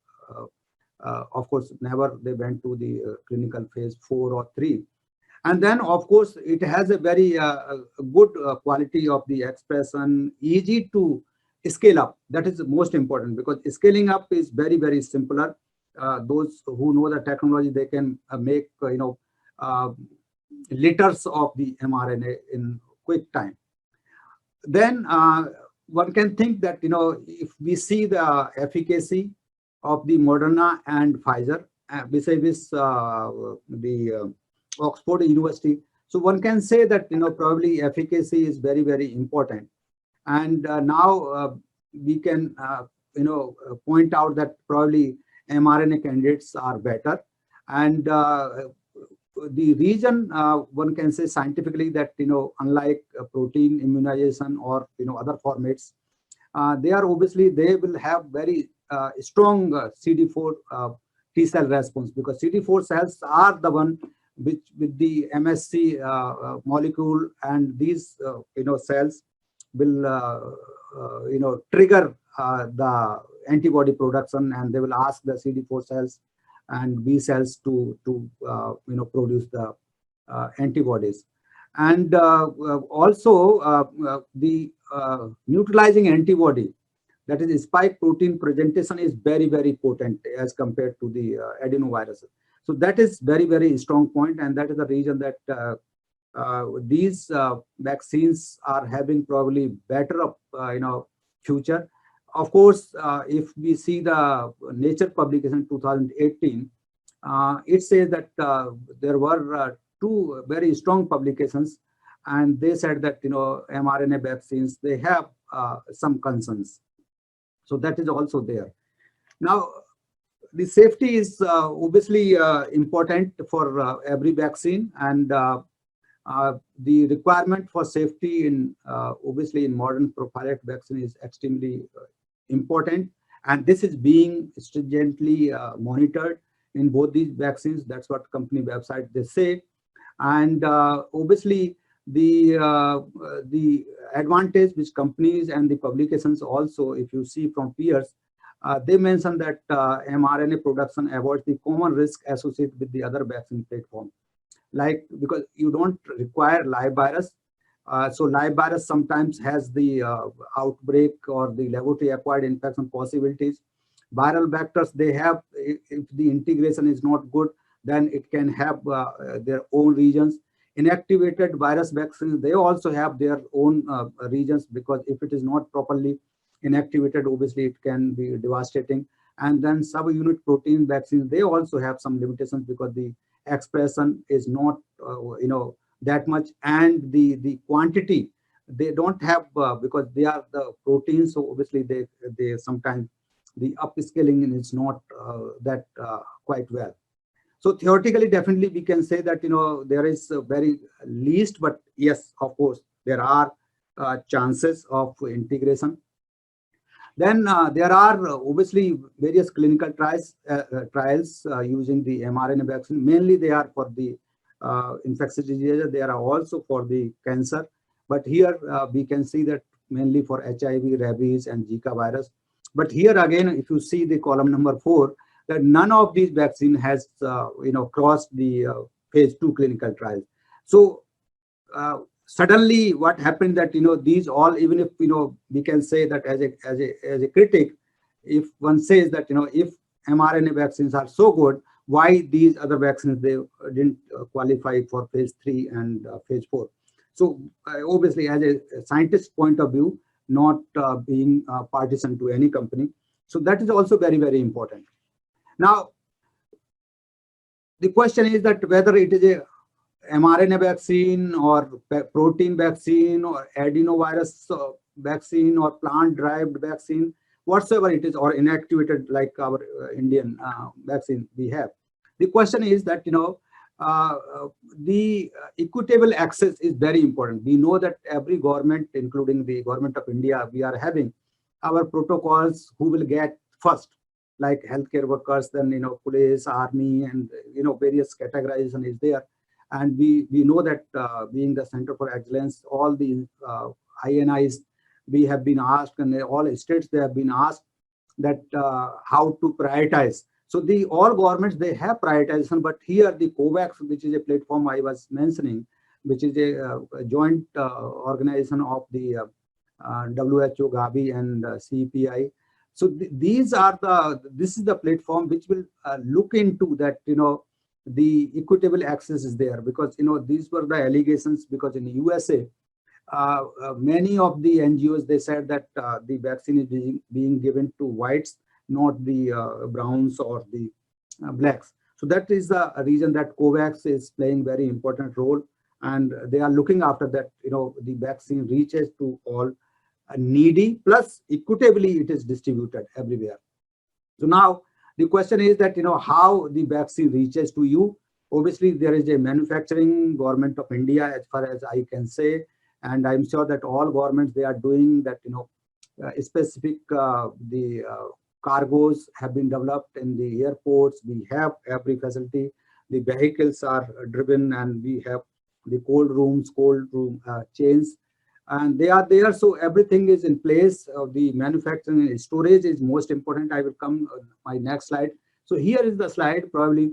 of course, never they went to the clinical phase 4 or 3. And then, of course, it has a very good quality of the expression, easy to scale up. That is the most important, because scaling up is very, very simpler. Those who know the technology, they can make, liters of the mRNA in quick time. Then one can think that, if we see the efficacy of the Moderna and Pfizer, vis-a-vis the Oxford University. So one can say that, probably efficacy is very, very important. And now we can, point out that probably mRNA candidates are better. And the reason, one can say scientifically, that, unlike protein immunization or, other formats, they will have very strong CD4 T cell response, because CD4 cells are the one which with the MSC molecule, and these cells will trigger the antibody production, and they will ask the CD4 cells and B cells to produce the antibodies. And also the neutralizing antibody, that is spike protein presentation, is very, very potent as compared to the adenovirus. So that is very, very strong point, and that is the reason that these vaccines are having probably better future. Of course, if we see the Nature publication 2018, it says that there were two very strong publications, and they said that mRNA vaccines, they have some concerns. So that is also there. Now, the safety is obviously important for every vaccine, and the requirement for safety in obviously in modern prophylactic vaccine is extremely important, and this is being stringently monitored in both these vaccines. That's what company website they say. And obviously the advantage which companies and the publications also, if you see from peers, they mention that mRNA production avoids the common risk associated with the other vaccine platform, like because you don't require live virus. So live virus sometimes has the outbreak or the laboratory acquired infection possibilities. Viral vectors, they have, if the integration is not good, then it can have their own regions. Inactivated virus vaccines, they also have their own regions, because if it is not properly inactivated, obviously it can be devastating. And then subunit protein vaccines, they also have some limitations, because the expression is not that much, and the quantity they don't have, because they are the proteins. So obviously they sometimes the upscaling is not that quite well. So theoretically, definitely we can say that there is a very least, but yes, of course there are chances of integration. Then there are obviously various clinical trials using the mRNA vaccine. Mainly they are for the infectious diseases. They are also for the cancer. But here we can see that mainly for HIV, rabies, and Zika virus. But here again, if you see the column number 4, that none of these vaccine has crossed the phase 2 clinical trials. So suddenly what happened that these all, even if we can say that as a critic, if one says that if mRNA vaccines are so good, why these other vaccines they didn't qualify for phase 3 and phase 4? So obviously, as a scientist point of view, not being partisan to any company, so that is also very, very important. Now the question is that whether it is a mRNA vaccine or protein vaccine or adenovirus vaccine or plant-derived vaccine, whatsoever it is, or inactivated like our Indian vaccine we have. The question is that the equitable access is very important. We know that every government, including the government of India, we are having our protocols who will get first, like healthcare workers, then police, army, and various categorization is there. And we know that being the Center for Excellence, all the INIs, we have been asked, and all states they have been asked that how to prioritize. So the all governments, they have prioritization, but here the COVAX, which is a platform I was mentioning, which is a joint organization of the WHO, Gavi, and CEPI. So this is the platform which will look into that, the equitable access is there, because these were the allegations, because in the USA, many of the NGOs, they said that the vaccine is being given to whites, not the browns or the blacks. So that is the reason that COVAX is playing very important role, and they are looking after that, the vaccine reaches to all needy, plus equitably it is distributed everywhere. So now the question is that, how the vaccine reaches to you. Obviously, there is a manufacturing government of India, as far as I can say, and I'm sure that all governments, they are doing that, specific, the cargoes have been developed in the airports. We have every facility. The vehicles are driven, and we have the cold room chains, and they are there. So everything is in place. The manufacturing and storage is most important. I will come my next slide. So here is the slide. Probably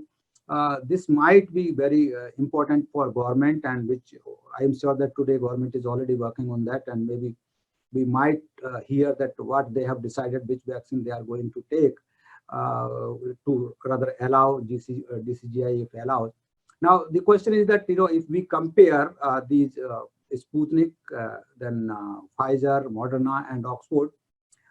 this might be very important for government, and which I am sure that today government is already working on that, and maybe we might hear that what they have decided, which vaccine they are going to take, to rather allow DCGI if allowed. Now the question is that, if we compare these Sputnik, then Pfizer, Moderna, and Oxford,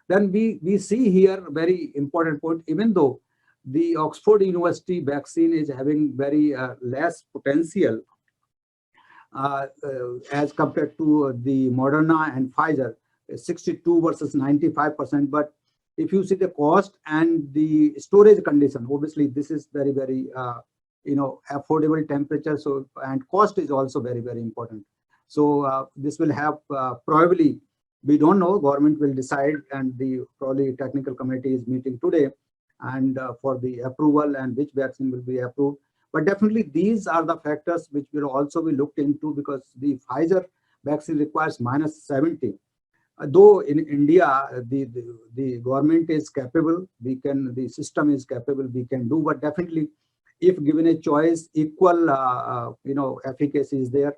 then we see here very important point. Even though the Oxford University vaccine is having very less potential as compared to the Moderna and Pfizer, 62 versus 95%. But if you see the cost and the storage condition, obviously this is very, very affordable temperature. So, and cost is also very, very important. So this will have probably, we don't know, government will decide, and the probably technical committee is meeting today, and for the approval and which vaccine will be approved. But definitely these are the factors which will also be looked into, because the Pfizer vaccine requires -70. Though in India, the government is capable, the system is capable, we can do, but definitely if given a choice, equal, efficacy is there.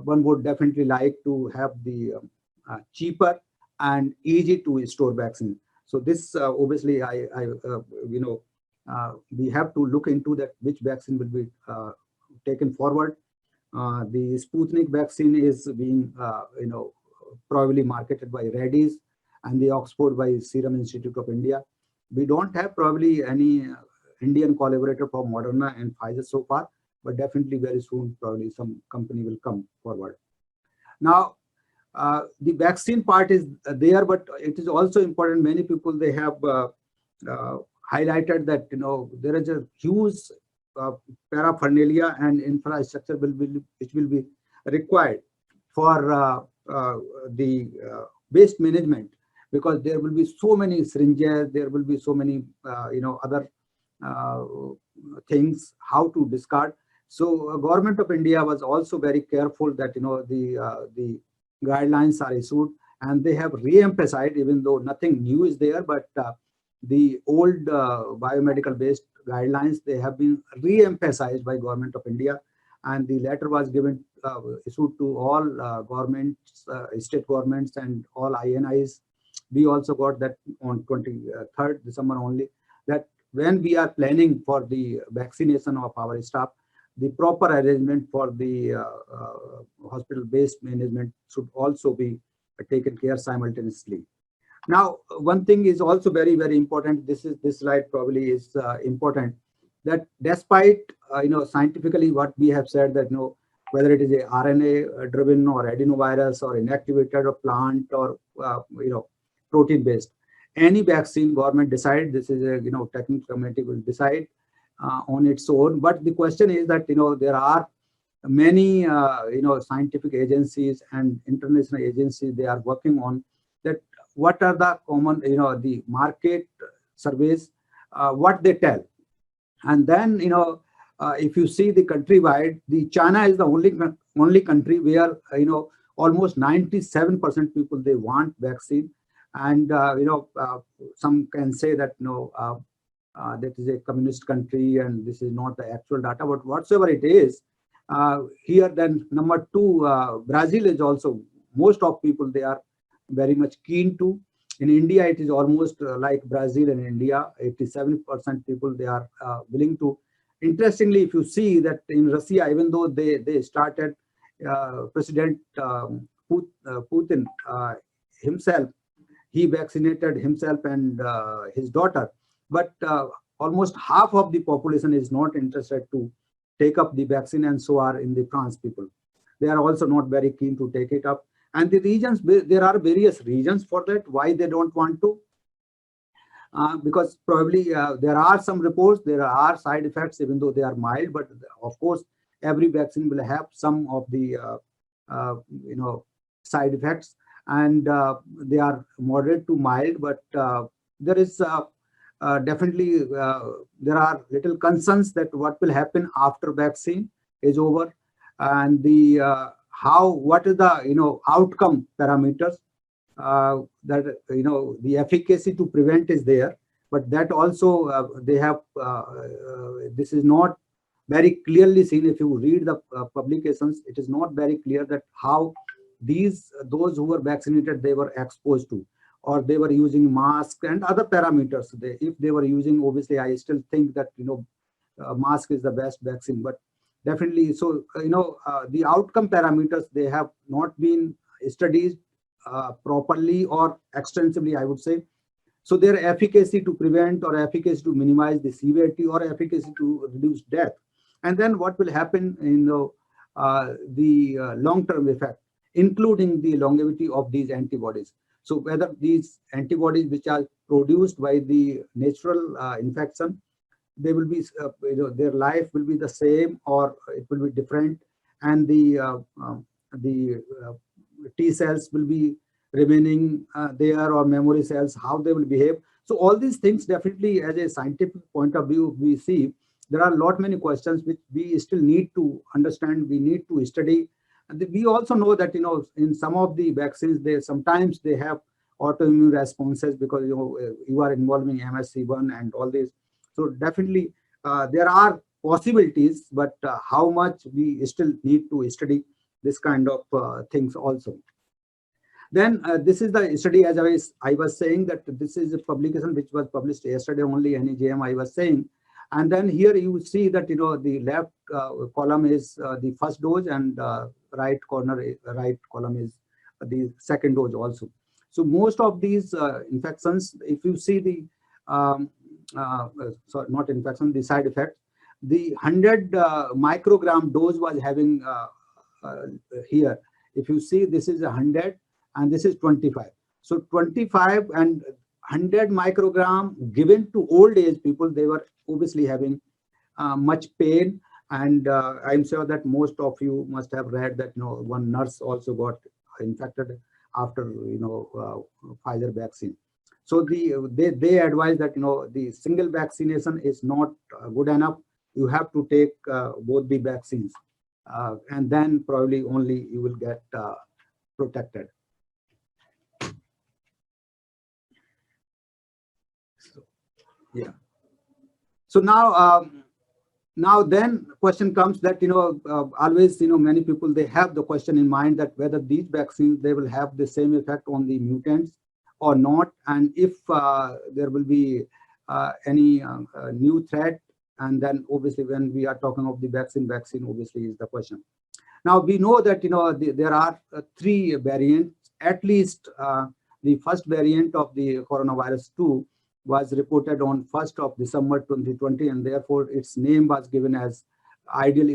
One would definitely like to have the cheaper and easy to store vaccine. So this obviously, we have to look into that which vaccine will be taken forward. The Sputnik vaccine is being, probably marketed by Reddy's, and the Oxford by Serum Institute of India. We don't have probably any Indian collaborator for Moderna and Pfizer so far, but definitely very soon, probably some company will come forward. Now, the vaccine part is there, but it is also important. Many people, they have highlighted that, there is a huge paraphernalia and infrastructure which will be required for the waste management, because there will be so many syringes, there will be so many other things how to discard. So government of India was also very careful that the guidelines are issued, and they have re-emphasized, even though nothing new is there, but the old biomedical based guidelines, they have been re-emphasized by government of India, and the letter was given issued to all governments, state governments, and all INIs. We also got that on 23rd December only, that when we are planning for the vaccination of our staff, the proper arrangement for the hospital-based management should also be taken care simultaneously. Now, one thing is also very, very important. This slide probably is important, that despite scientifically what we have said, that whether it is a RNA driven or adenovirus or inactivated or plant or protein based, any vaccine government decide, this is a technical committee will decide on its own. But the question is that there are many scientific agencies and international agencies, they are working on that. What are the common the market surveys, what they tell, and then if you see the countrywide, the China is the only country where almost 97% people, they want vaccine, and some can say that that is a communist country and this is not the actual data, but whatsoever it is, here then number two, Brazil is also, most of people, they are very much keen to. In India, it is almost like Brazil and India, 87% people, they are willing to. Interestingly, if you see that in Russia, even though they started, President Putin himself, he vaccinated himself and his daughter. But almost half of the population is not interested to take up the vaccine, and so are in the France people. They are also not very keen to take it up. And the reasons, there are various reasons for that, why they don't want to. Because probably there are some reports, there are side effects, even though they are mild, but of course, every vaccine will have some of the, side effects, and they are moderate to mild, but there is definitely, there are little concerns that what will happen after vaccine is over, and the what is the, outcome parameters, that the efficacy to prevent is there, but that also they have this is not very clearly seen. If you read the publications, it is not very clear that how those who were vaccinated, they were exposed to, or they were using masks and other parameters. If they were using, obviously I still think that mask is the best vaccine, but definitely, so the outcome parameters, they have not been studied properly or extensively, I would say. So their efficacy to prevent, or efficacy to minimize the severity, or efficacy to reduce death. And then what will happen in the long-term effect, including the longevity of these antibodies. So whether these antibodies which are produced by the natural infection, they will be, their life will be the same, or it will be different, and the T cells will be remaining there, or memory cells, how they will behave. So all these things, definitely as a scientific point of view, we see there are a lot many questions which we still need to understand, we need to study. And we also know that in some of the vaccines, sometimes they have autoimmune responses, because you are involving MSC1 and all this. So definitely there are possibilities, but how much we still need to study this kind of things also. Then this is the study, as I was saying, that this is a publication which was published yesterday only, NEJM, I was saying. And then here you see that the left column is the first dose, and right column is the second dose also. So most of these infections, if you see the sorry, not infection, the side effects, the 100 microgram dose was having here. If you see, this is 100 and this is 25. So 25 and 100 microgram given to old age people, they were obviously having much pain. And I'm sure that most of you must have read that one nurse also got infected after Pfizer vaccine. So they advise that the single vaccination is not good enough. You have to take both the vaccines, and then probably only you will get protected. So, yeah. So now then question comes that always many people, they have the question in mind that whether these vaccines, they will have the same effect on the mutants or not, and if there will be any new threat. And then obviously when we are talking of the vaccine obviously is the question. Now we know that there are 3 variants, at least the first variant of the coronavirus 2 was reported on 1st of December 2020, and therefore its name was given as, ideally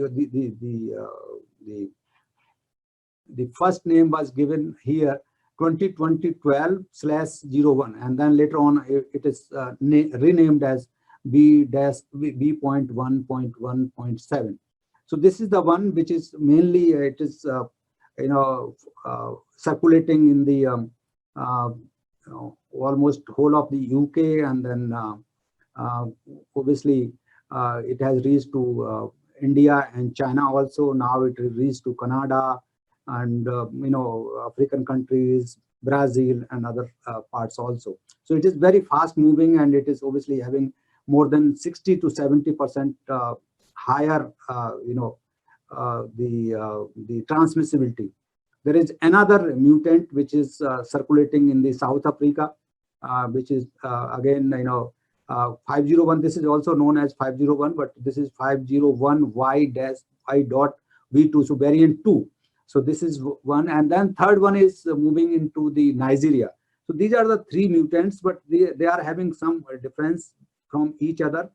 the first name was given here 2020-12/01, and then later on it is renamed as B.1.1.7. So this is the one which is mainly it is circulating in the almost whole of the UK, and then obviously it has reached to India and China also. Now it reached to Canada and African countries, Brazil, and other parts also. So it is very fast moving, and it is obviously having more than 60 to 70% higher the transmissibility. There is another mutant which is circulating in the South Africa, which is again 501. This is also known as 501, but this is 501Y-I.V2, so variant 2. So this is one, and then third one is moving into the Nigeria. So these are the 3 mutants, but they are having some difference from each other.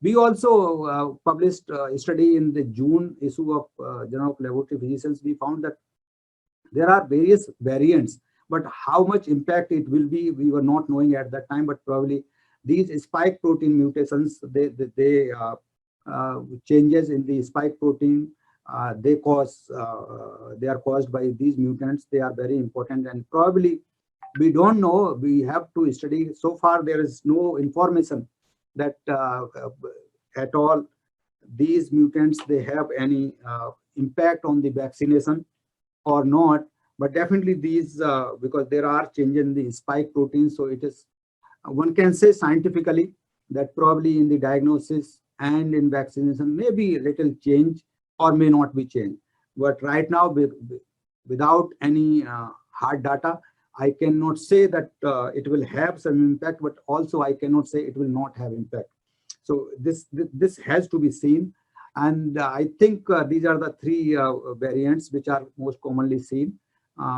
We also published a study in the June issue of Journal of Laboratory Physicians. We found that there are various variants, but how much impact it will be, we were not knowing at that time. But probably these spike protein mutations, they changes in the spike protein, they are caused by these mutants. They are very important, and probably we don't know. We have to study. So far, there is no information that at all these mutants, they have any impact on the vaccination or not. But definitely these, because there are changes in the spike protein, so it is, one can say scientifically that probably in the diagnosis and in vaccination may be a little change or may not be change. But right now, without any hard data, I cannot say that it will have some impact, but also I cannot say it will not have impact. So this has to be seen. And I think these are the three variants which are most commonly seen.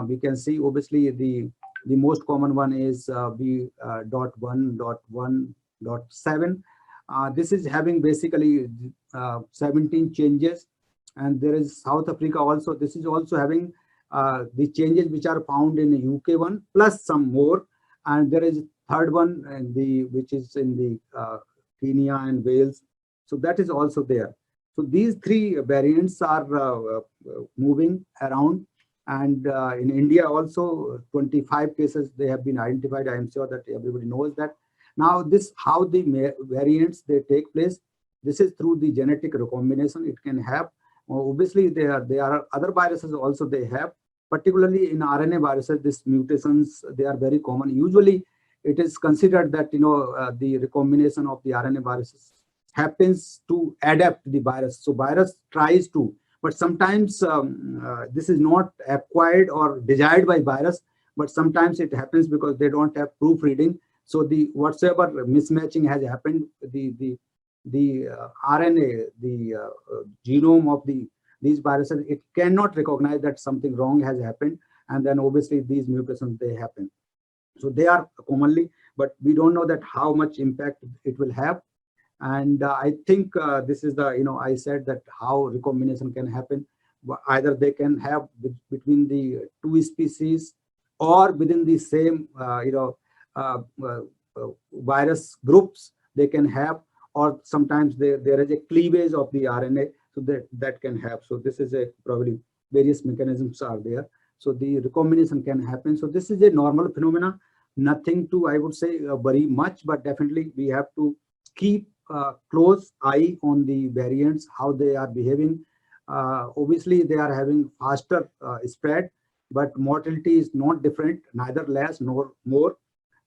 We can see obviously the most common one is B.1.1.7. This is having basically 17 changes, and there is South Africa also. This is also having the changes which are found in the UK one plus some more, and there is third one and which is in the Kenya and Wales. So that is also there. So these three variants are moving around, and in India also 25 cases they have been identified. I am sure that everybody knows that. Now this, how the variants they take place, this is through the genetic recombination. It can have, obviously there are other viruses also they have, particularly in RNA viruses, these mutations, they are very common. Usually it is considered that, the recombination of the RNA viruses happens to adapt the virus. So virus tries to, but sometimes this is not acquired or desired by virus, but sometimes it happens because they don't have proofreading. So the whatsoever mismatching has happened, the RNA, the genome of these viruses, it cannot recognize that something wrong has happened, and then obviously these mutations they happen. So they are commonly, but we don't know that how much impact it will have. And I think this is the, I said that how recombination can happen. Either they can have between the two species or within the same, virus groups they can have, or sometimes there is a cleavage of the RNA, so that can have. So this is probably various mechanisms are there. So the recombination can happen. So this is a normal phenomena. Nothing to, I would say, worry much, but definitely we have to keep close eye on the variants, how they are behaving. Obviously, they are having faster spread, but mortality is not different, neither less nor more.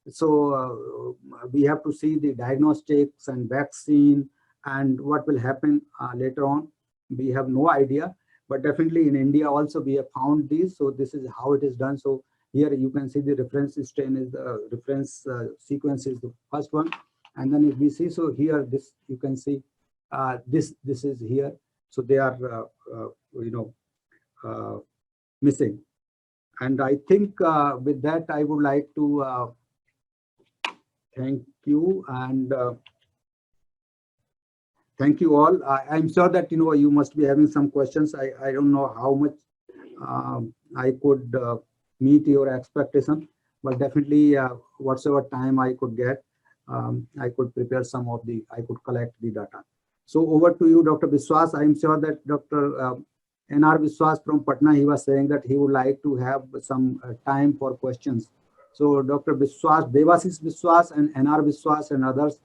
So we have to see the diagnostics and vaccine and what will happen later on. We have no idea, but definitely in India also we have found these. So this is how it is done. So here you can see the reference strain is the reference sequence is the first one. And then if we see, so here this you can see this is here. So they are missing. And I think with that I would like to thank you, and thank you all. I'm sure that you must be having some questions. I don't know how much I could meet your expectation, but definitely whatsoever time I could get, I could prepare I could collect the data. So over to you, Dr. Biswas. I'm sure that Dr. N.R. Biswas from Patna, he was saying that he would like to have some time for questions. So Dr. Biswas, Devasis Biswas and N.R. Biswas and others,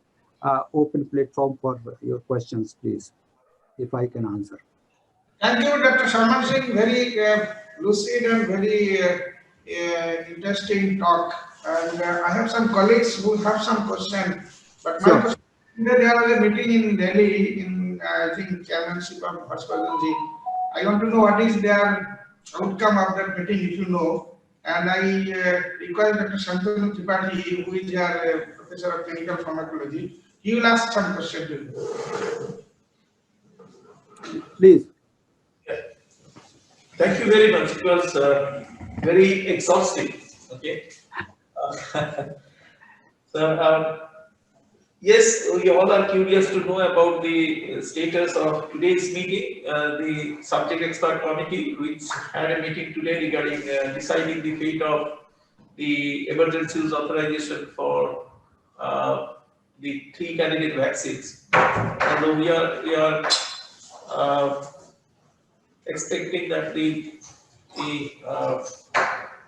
open platform for your questions, please, if I can answer. Thank you, Dr. Sharman Singh. Very lucid and very interesting talk. And I have some colleagues who have some questions. But my question, there was a meeting in Delhi in, I think, chairmanship of Harshvardhan ji. I want to know what is their outcome of that meeting, if you know. And I request Dr. Shantanu Tripathi, who is your professor of clinical pharmacology, he will ask some questions to you. Please. Yeah. Thank you very much. It was very exhausting. Okay. So Yes, we all are curious to know about the status of today's meeting. The subject expert committee, which had a meeting today regarding deciding the fate of the emergency use authorization for the 3 candidate vaccines. Although we are uh, expecting that the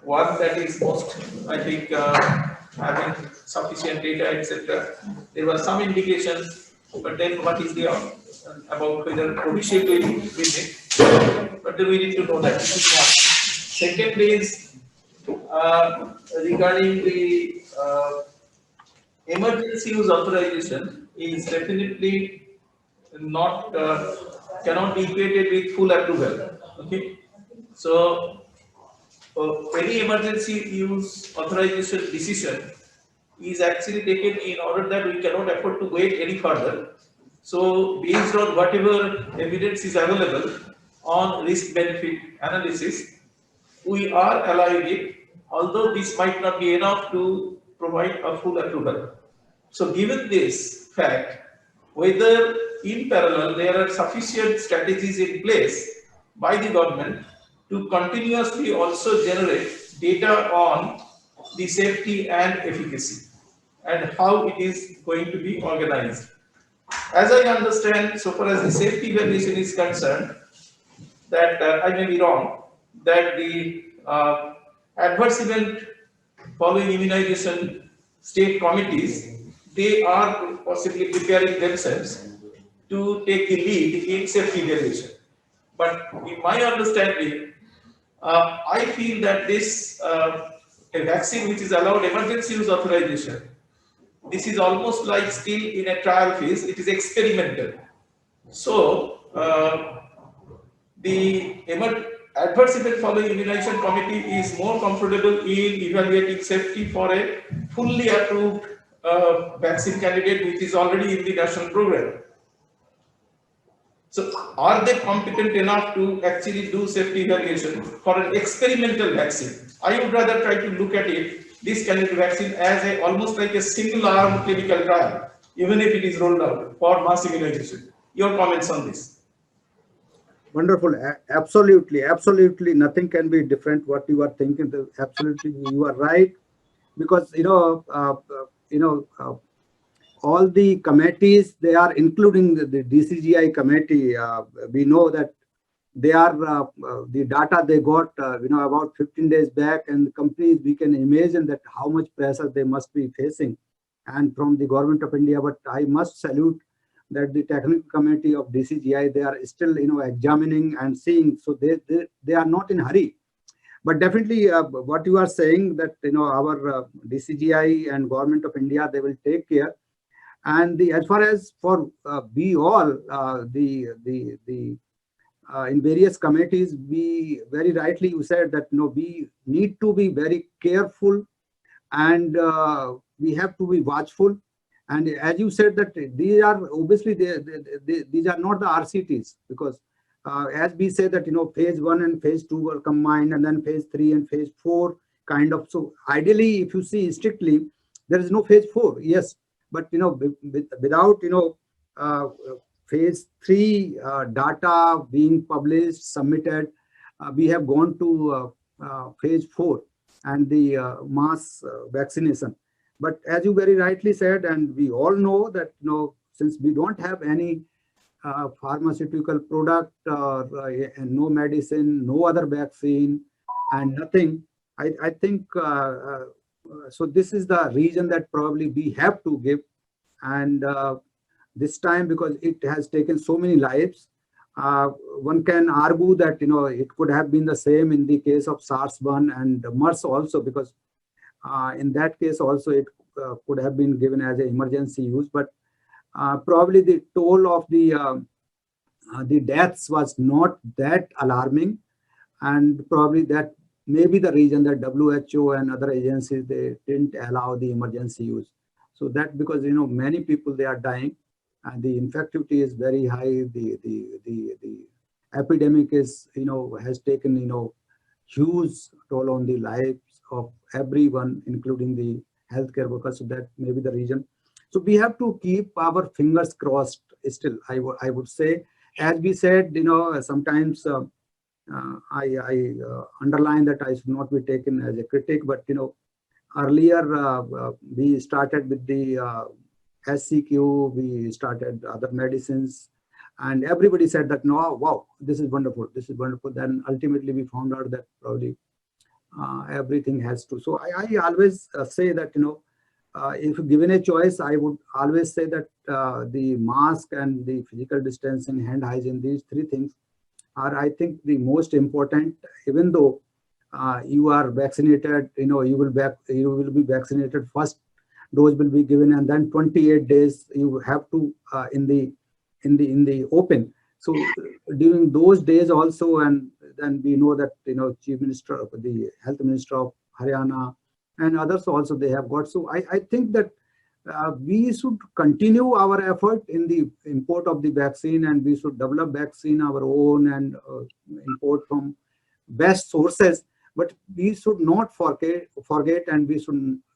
one that is most, I think, having sufficient data, etc. There were some indications, but then what is there about whether Abhishek will win it? But we need to know that. Second is regarding the emergency use authorization is definitely not cannot be equated with full approval. Okay, so any emergency use authorization decision is actually taken in order that we cannot afford to wait any further. So based on whatever evidence is available on risk benefit analysis, we are allowing it, although this might not be enough to provide a full approval. So given this fact, whether in parallel there are sufficient strategies in place by the government to continuously also generate data on the safety and efficacy and how it is going to be organized. As I understand, so far as the safety evaluation is concerned, that I may be wrong, that the adverse event following immunization state committees, they are possibly preparing themselves to take the lead in safety evaluation. But in my understanding, I feel that this a vaccine which is allowed emergency use authorization, this is almost like still in a trial phase, it is experimental. So, the adverse event following immunization committee is more comfortable in evaluating safety for a fully approved vaccine candidate which is already in the national program. So are they competent enough to actually do safety evaluation for an experimental vaccine? I would rather try to look at it, this candidate vaccine, as a almost like a single arm clinical trial, even if it is rolled out for mass immunization. Your comments on this? Wonderful. Absolutely. Absolutely. Nothing can be different what you are thinking. Absolutely. You are right. Because, all the committees, they are including the DCGI committee. We know that they are the data they got, about 15 days back, and the companies, we can imagine that how much pressure they must be facing, and from the government of India. But I must salute that the technical committee of DCGI, they are still, examining and seeing. So they are not in hurry. But definitely, what you are saying, that our DCGI and government of India, they will take care. And as far as for we all, in various committees, we very rightly you said that we need to be very careful, and we have to be watchful. And as you said that these are obviously these are not the RCTs, because as we say that phase 1 and phase 2 were combined, and then phase 3 and phase 4 kind of. So ideally, if you see strictly, there is no phase 4. Yes, but without phase 3 data being published, submitted, we have gone to phase 4 and the mass vaccination. But as you very rightly said, and we all know that since we don't have any pharmaceutical product, and no medicine, no other vaccine, and nothing, I think so this is the reason that probably we have to give. And this time, because it has taken so many lives, one can argue that it could have been the same in the case of SARS-1 and MERS also, because in that case also it could have been given as an emergency use. But probably the toll of the deaths was not that alarming, and probably that may be the reason that WHO and other agencies, they didn't allow the emergency use. So that because many people, they are dying, and the infectivity is very high. The epidemic is has taken huge toll on the lives of everyone, including the healthcare workers. So that may be the reason. So we have to keep our fingers crossed still, I would say. As we said, sometimes I underline that I should not be taken as a critic, but earlier we started with the SCQ, we started other medicines, and everybody said that, no, wow, this is wonderful, this is wonderful. Then ultimately we found out that probably everything has to. So I always say that, if given a choice, I would always say that the mask and the physical distancing, hand hygiene, these three things are, I think, the most important. Even though you are vaccinated, you will be vaccinated. First dose will be given, and then 28 days you have to in the open. So during those days also, and then we know that Chief Minister, the Health Minister of Haryana, and others also, they have got. So I think that we should continue our effort in the import of the vaccine, and we should develop vaccine our own and import from best sources. But we should not forget, and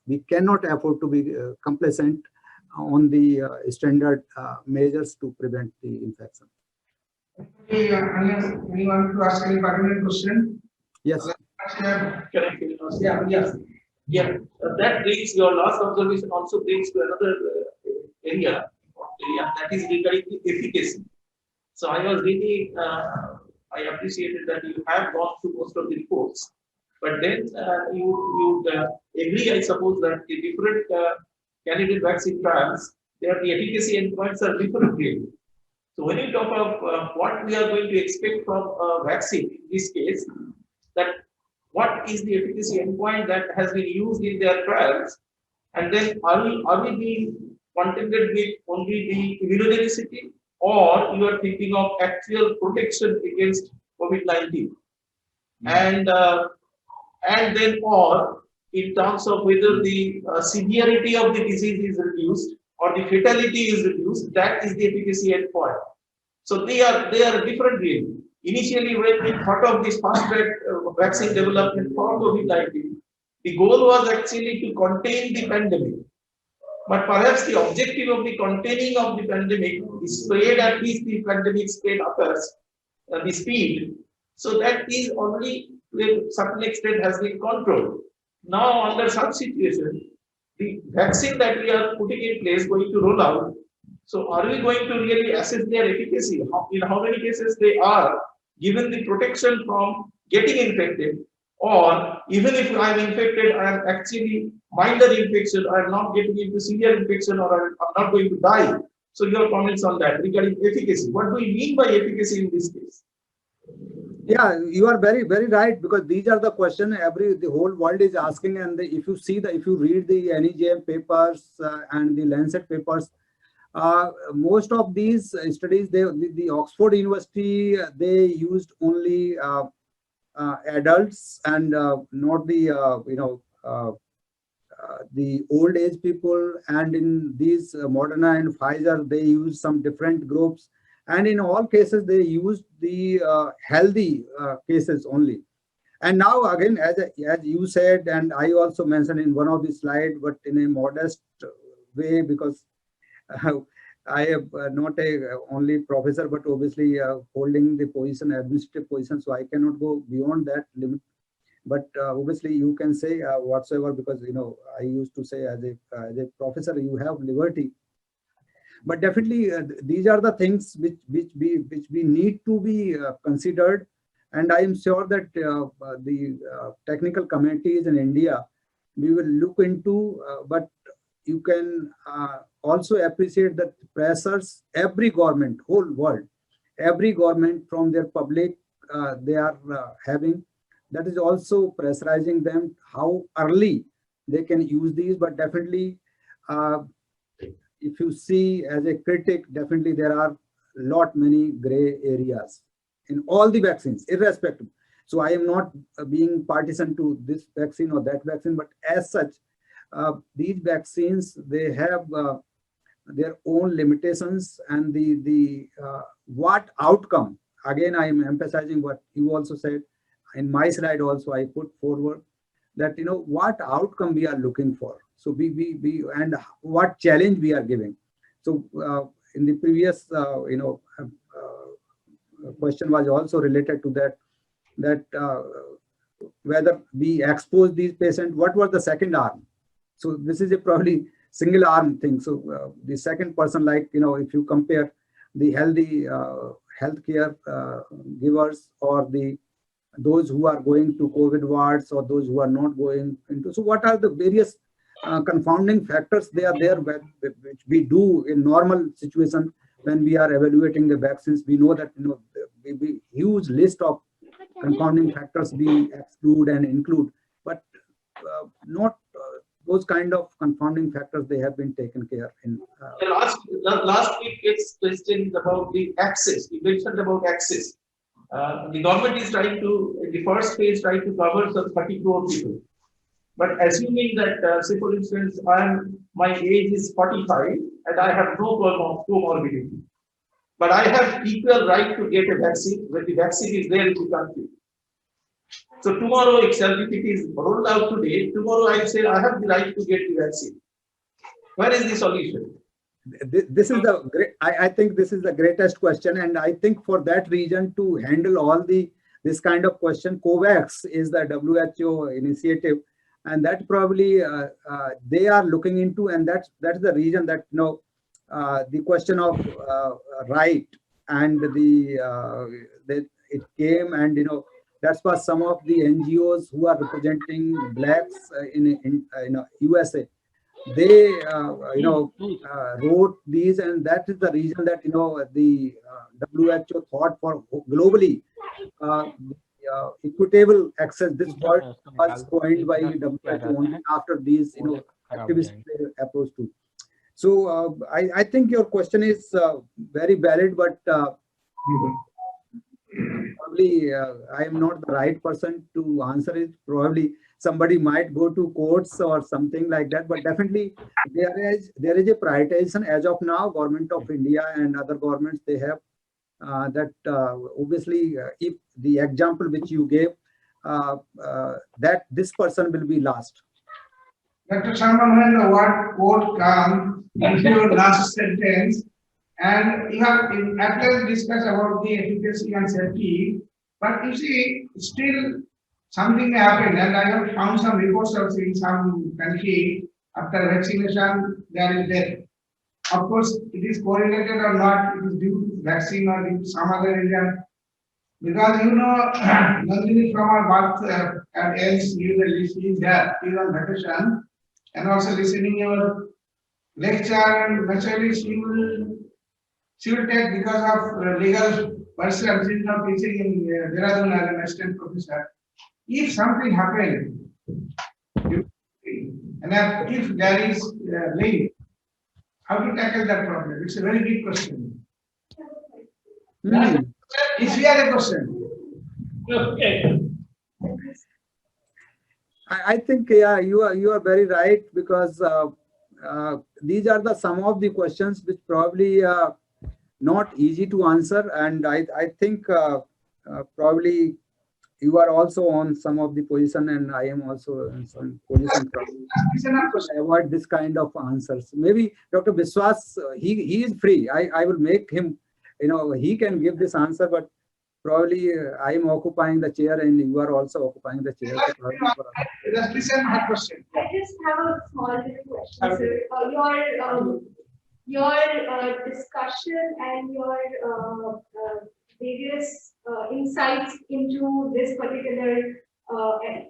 we cannot afford to be complacent on the standard measures to prevent the infection. Anyone to ask any particular question? Yes. Yeah, that brings your last observation also brings to another area, that is regarding the efficacy. So I was really, I appreciated that you have gone through most of the reports, but then you agree, I suppose, that the different candidate vaccine trials, the efficacy endpoints are different really. So when you talk of what we are going to expect from a vaccine in this case, that what is the efficacy endpoint that has been used in their trials, and then are we being contented with only the immunogenicity, or you are thinking of actual protection against COVID-19, and then, or in terms of whether the severity of the disease is reduced or the fatality is reduced, that is the efficacy endpoint. So they are different really. Initially, when we thought of this fast track vaccine development for COVID-19, the goal was actually to contain the pandemic. But perhaps the objective of the containing of the pandemic is spread, at least the pandemic spread occurs, the speed. So that is already to a certain extent has been controlled. Now, under such situation, the vaccine that we are putting in place, going to roll out, so are we going to really assess their efficacy? In how many cases they are given the protection from getting infected, or even if I am infected, I am actually milder infection, I am not getting into severe infection, or I am not going to die. So your comments on that regarding efficacy. What do we mean by efficacy in this case? Yeah, you are very, very right, because these are the questions the whole world is asking. And if you read the NEJM papers and the Lancet papers, most of these studies, the Oxford University, they used only adults and not the the old age people. And in these Moderna and Pfizer, they use some different groups. And in all cases, they used the healthy cases only. And now again, as you said, and I also mentioned in one of the slides, but in a modest way, because I am not only professor, but obviously holding the position, administrative position, so I cannot go beyond that limit. But obviously you can say whatsoever, because I used to say as a professor, you have liberty. But definitely these are the things which we need to be considered. And I am sure that the technical committees in India, we will look into, but you can also appreciate that pressures, every government, whole world, every government from their public, they are having, that is also pressurizing them how early they can use these. But definitely, if you see as a critic, definitely there are many gray areas in all the vaccines, irrespective. So I am not being partisan to this vaccine or that vaccine, but as such, these vaccines, they have their own limitations, and the what outcome, again I am emphasizing what you also said in my slide also, I put forward that what outcome we are looking for. So we and what challenge we are giving. So in the previous question was also related to that whether we expose these patients, what was the second arm? So this is a probably single arm thing. So the second person, like, if you compare the healthy healthcare givers or those who are going to COVID wards or those who are not going into, so what are the various confounding factors they are there which we do in normal situation when we are evaluating the vaccines? We know that we huge list of confounding factors we exclude and include, but not those kind of confounding factors, they have been taken care in. Last week it's question about the access. You mentioned about access. The government is trying to, in the first phase, trying to cover some 30 crore people. But assuming that, say for instance, my age is 45 and I have no comorbidity, but I have equal right to get a vaccine when the vaccine is there in the country. So tomorrow itself, if it is rolled out today, tomorrow I say I have the right to get the vaccine. Where is the solution? This is the great. I think this is the greatest question, and I think for that reason, to handle all this kind of question, COVAX is the WHO initiative, and that probably they are looking into, and that's the reason that the question of right and that it came, and that's why some of the NGOs who are representing blacks in USA, they wrote these, and that is the reason that the WHO thought for globally equitable access. This word was coined by WHO only after these activists approach to. So I think your question is very valid, but probably I am not the right person to answer it. Probably somebody might go to courts or something like that, but definitely there is a prioritization as of now. Government of India and other governments, they have that obviously if the example which you gave, that this person will be last. Dr. Sharma, when the word quote comes into your last sentence, and you have at length discussed about the efficacy and safety, but you see, still something happened, and I have found some reports also in some country after vaccination there is death. Of course, it is correlated or not, it is due to vaccine or due to some other reason. Because Nandini from our birth and else you is there, she is on vacation, and also listening your lecture, and naturally she will take, because of legal person, she is not teaching in Dehradun as an assistant professor. If something happened, and if there is link, how to tackle that problem? It's a very big question. It's really a question. Okay. I think you are very right, because these are some of the questions which probably not easy to answer, and I think probably you are also on some of the position, and I am also in some position to avoid this kind of answers. Maybe Dr. Biswas, he is free. I will make him, he can give this answer, but probably I am occupying the chair and you are also occupying the chair. Just listen my question. I just have a small question, sir. Your discussion and your various insights into this particular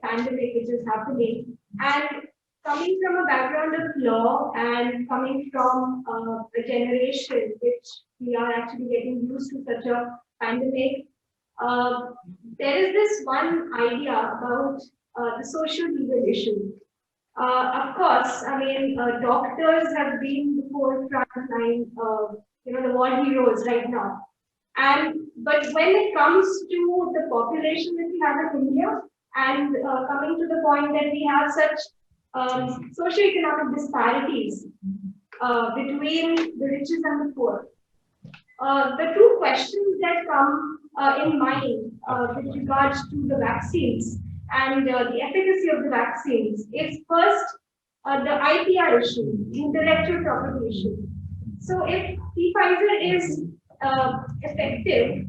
pandemic which is happening, and coming from a background of law and coming from a generation which we are actually getting used to such a pandemic, there is this one idea about the social legal issue. Of course, I mean, doctors have been the forefront line, the war heroes right now. But when it comes to the population that we have in India, and coming to the point that we have such socioeconomic disparities between the riches and the poor, the two questions that come in mind with regards to the vaccines and the efficacy of the vaccines is, first, the IPR issue, intellectual property issue. So if Pfizer is effective,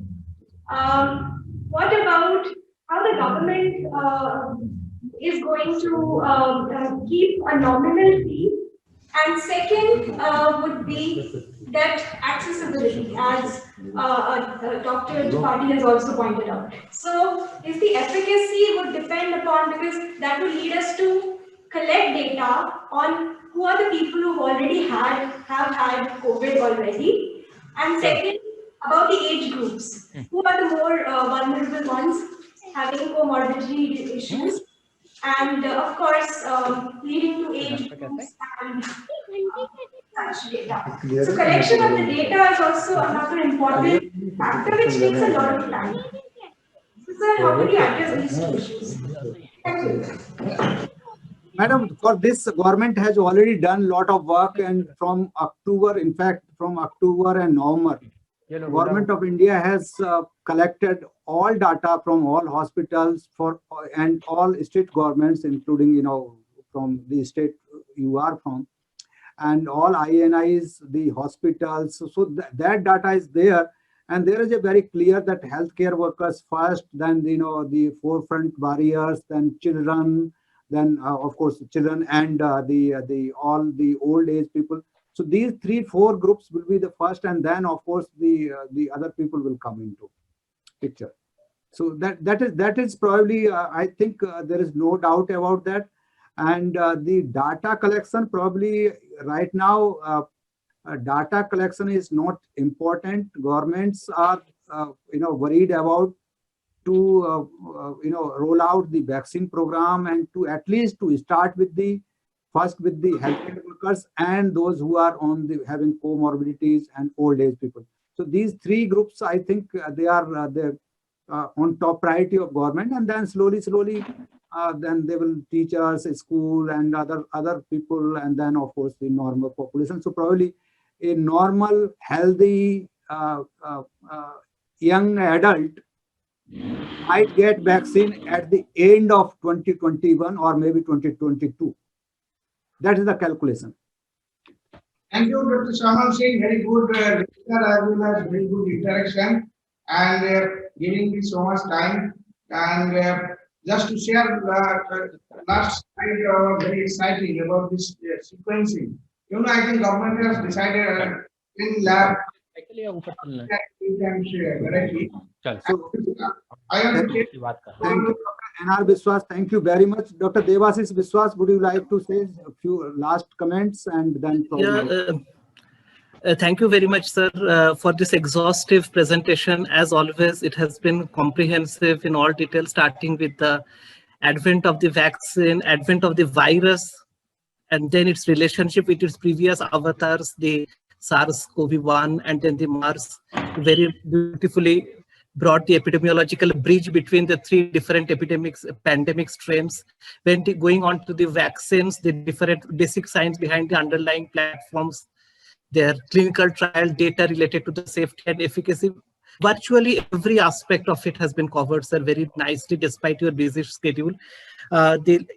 what about how the government is going to keep a nominal fee? And second would be that accessibility, as Dr. Tripathi has also pointed out. So, if the efficacy would depend upon, because that will lead us to collect data on who are the people who've already have had COVID already, and second about the age groups, who are the more vulnerable ones having comorbidity issues, and of course leading to age groups and such data. So collection of the data is also another important factor which takes a lot of time. So sir, how would you address these two issues? Thank you. Madam, for this, government has already done lot of work, and from October, in fact, from October and November, Government of India has collected all data from all hospitals and all state governments, including, from the state you are from, and all INIs, the hospitals. So that data is there, and there is a very clear that healthcare workers first, then the forefront barriers, then children, then of course children and all the old age people. So these 3-4 groups will be the first, and then of course the other people will come into picture. So that is probably I think there is no doubt about that. And the data collection, probably right now data collection is not important. Governments are worried about to roll out the vaccine program, and to at least to start with the first with the healthcare workers and those who are having comorbidities and old age people. So these 3 groups, I think they are on top priority of government, and then slowly then they will teachers, school, and other people, and then of course the normal population. So probably a normal, healthy, young adult might get vaccine at the end of 2021 or maybe 2022. That is the calculation. Thank you, Dr. Shaman Singh. Very good lecture as well as very good interaction, and giving me so much time. And just to share last slide, very exciting about this sequencing. I think government has decided in lab that we can share directly. So, I am thank you, Dr. N.R. Biswas. Thank you very much. Dr. Devasis Biswas, would you like to say a few last comments and then probably... Thank you very much, sir, for this exhaustive presentation. As always, it has been comprehensive in all detail, starting with the advent of the vaccine, advent of the virus, and then its relationship with its previous avatars, the SARS-CoV-1 and then the MERS, very beautifully brought the epidemiological bridge between the 3 different pandemic strains. When going on to the vaccines, the different basic science behind the underlying platforms, their clinical trial data related to the safety and efficacy. Virtually every aspect of it has been covered, sir, very nicely, despite your busy schedule.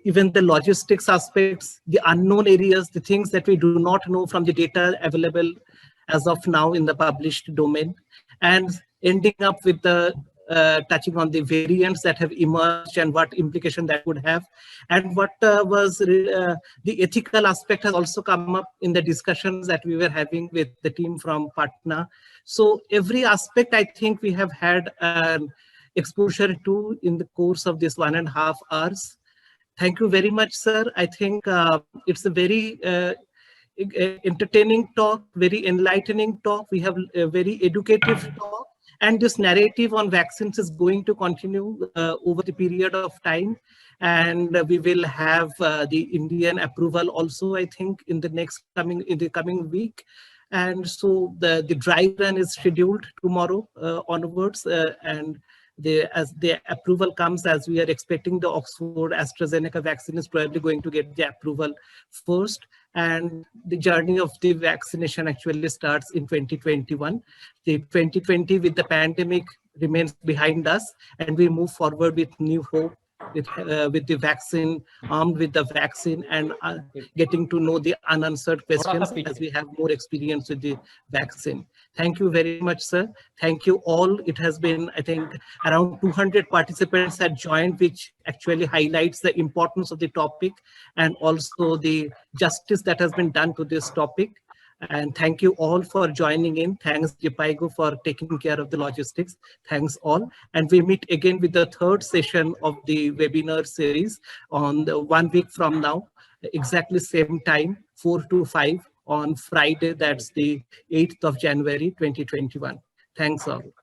Even the logistics aspects, the unknown areas, the things that we do not know from the data available as of now in the published domain, and ending up with the touching on the variants that have emerged and what implication that would have, and what was the ethical aspect has also come up in the discussions that we were having with the team from Patna. So every aspect I think we have had an exposure to in the course of this 1.5 hours. Thank you very much, sir. I think it's a very entertaining talk, very enlightening talk. We have a very educative talk. And this narrative on vaccines is going to continue over the period of time. And we will have the Indian approval also, I think, in the coming week. And so the dry run is scheduled tomorrow onwards. And as the approval comes, as we are expecting, the Oxford AstraZeneca vaccine is probably going to get the approval first. And the journey of the vaccination actually starts in 2021. The 2020 with the pandemic remains behind us, and we move forward with new hope with the vaccine, armed with the vaccine, and getting to know the unanswered questions as we have more experience with the vaccine. Thank you very much, sir. Thank you all. It has been, I think, around 200 participants had joined, which actually highlights the importance of the topic and also the justice that has been done to this topic. And thank you all for joining in. Thanks, Jipaigo, for taking care of the logistics. Thanks all. And we meet again with the third session of the webinar series on 1 week from now, exactly same time, 4 to 5 on Friday. That's the 8th of January, 2021. Thanks all.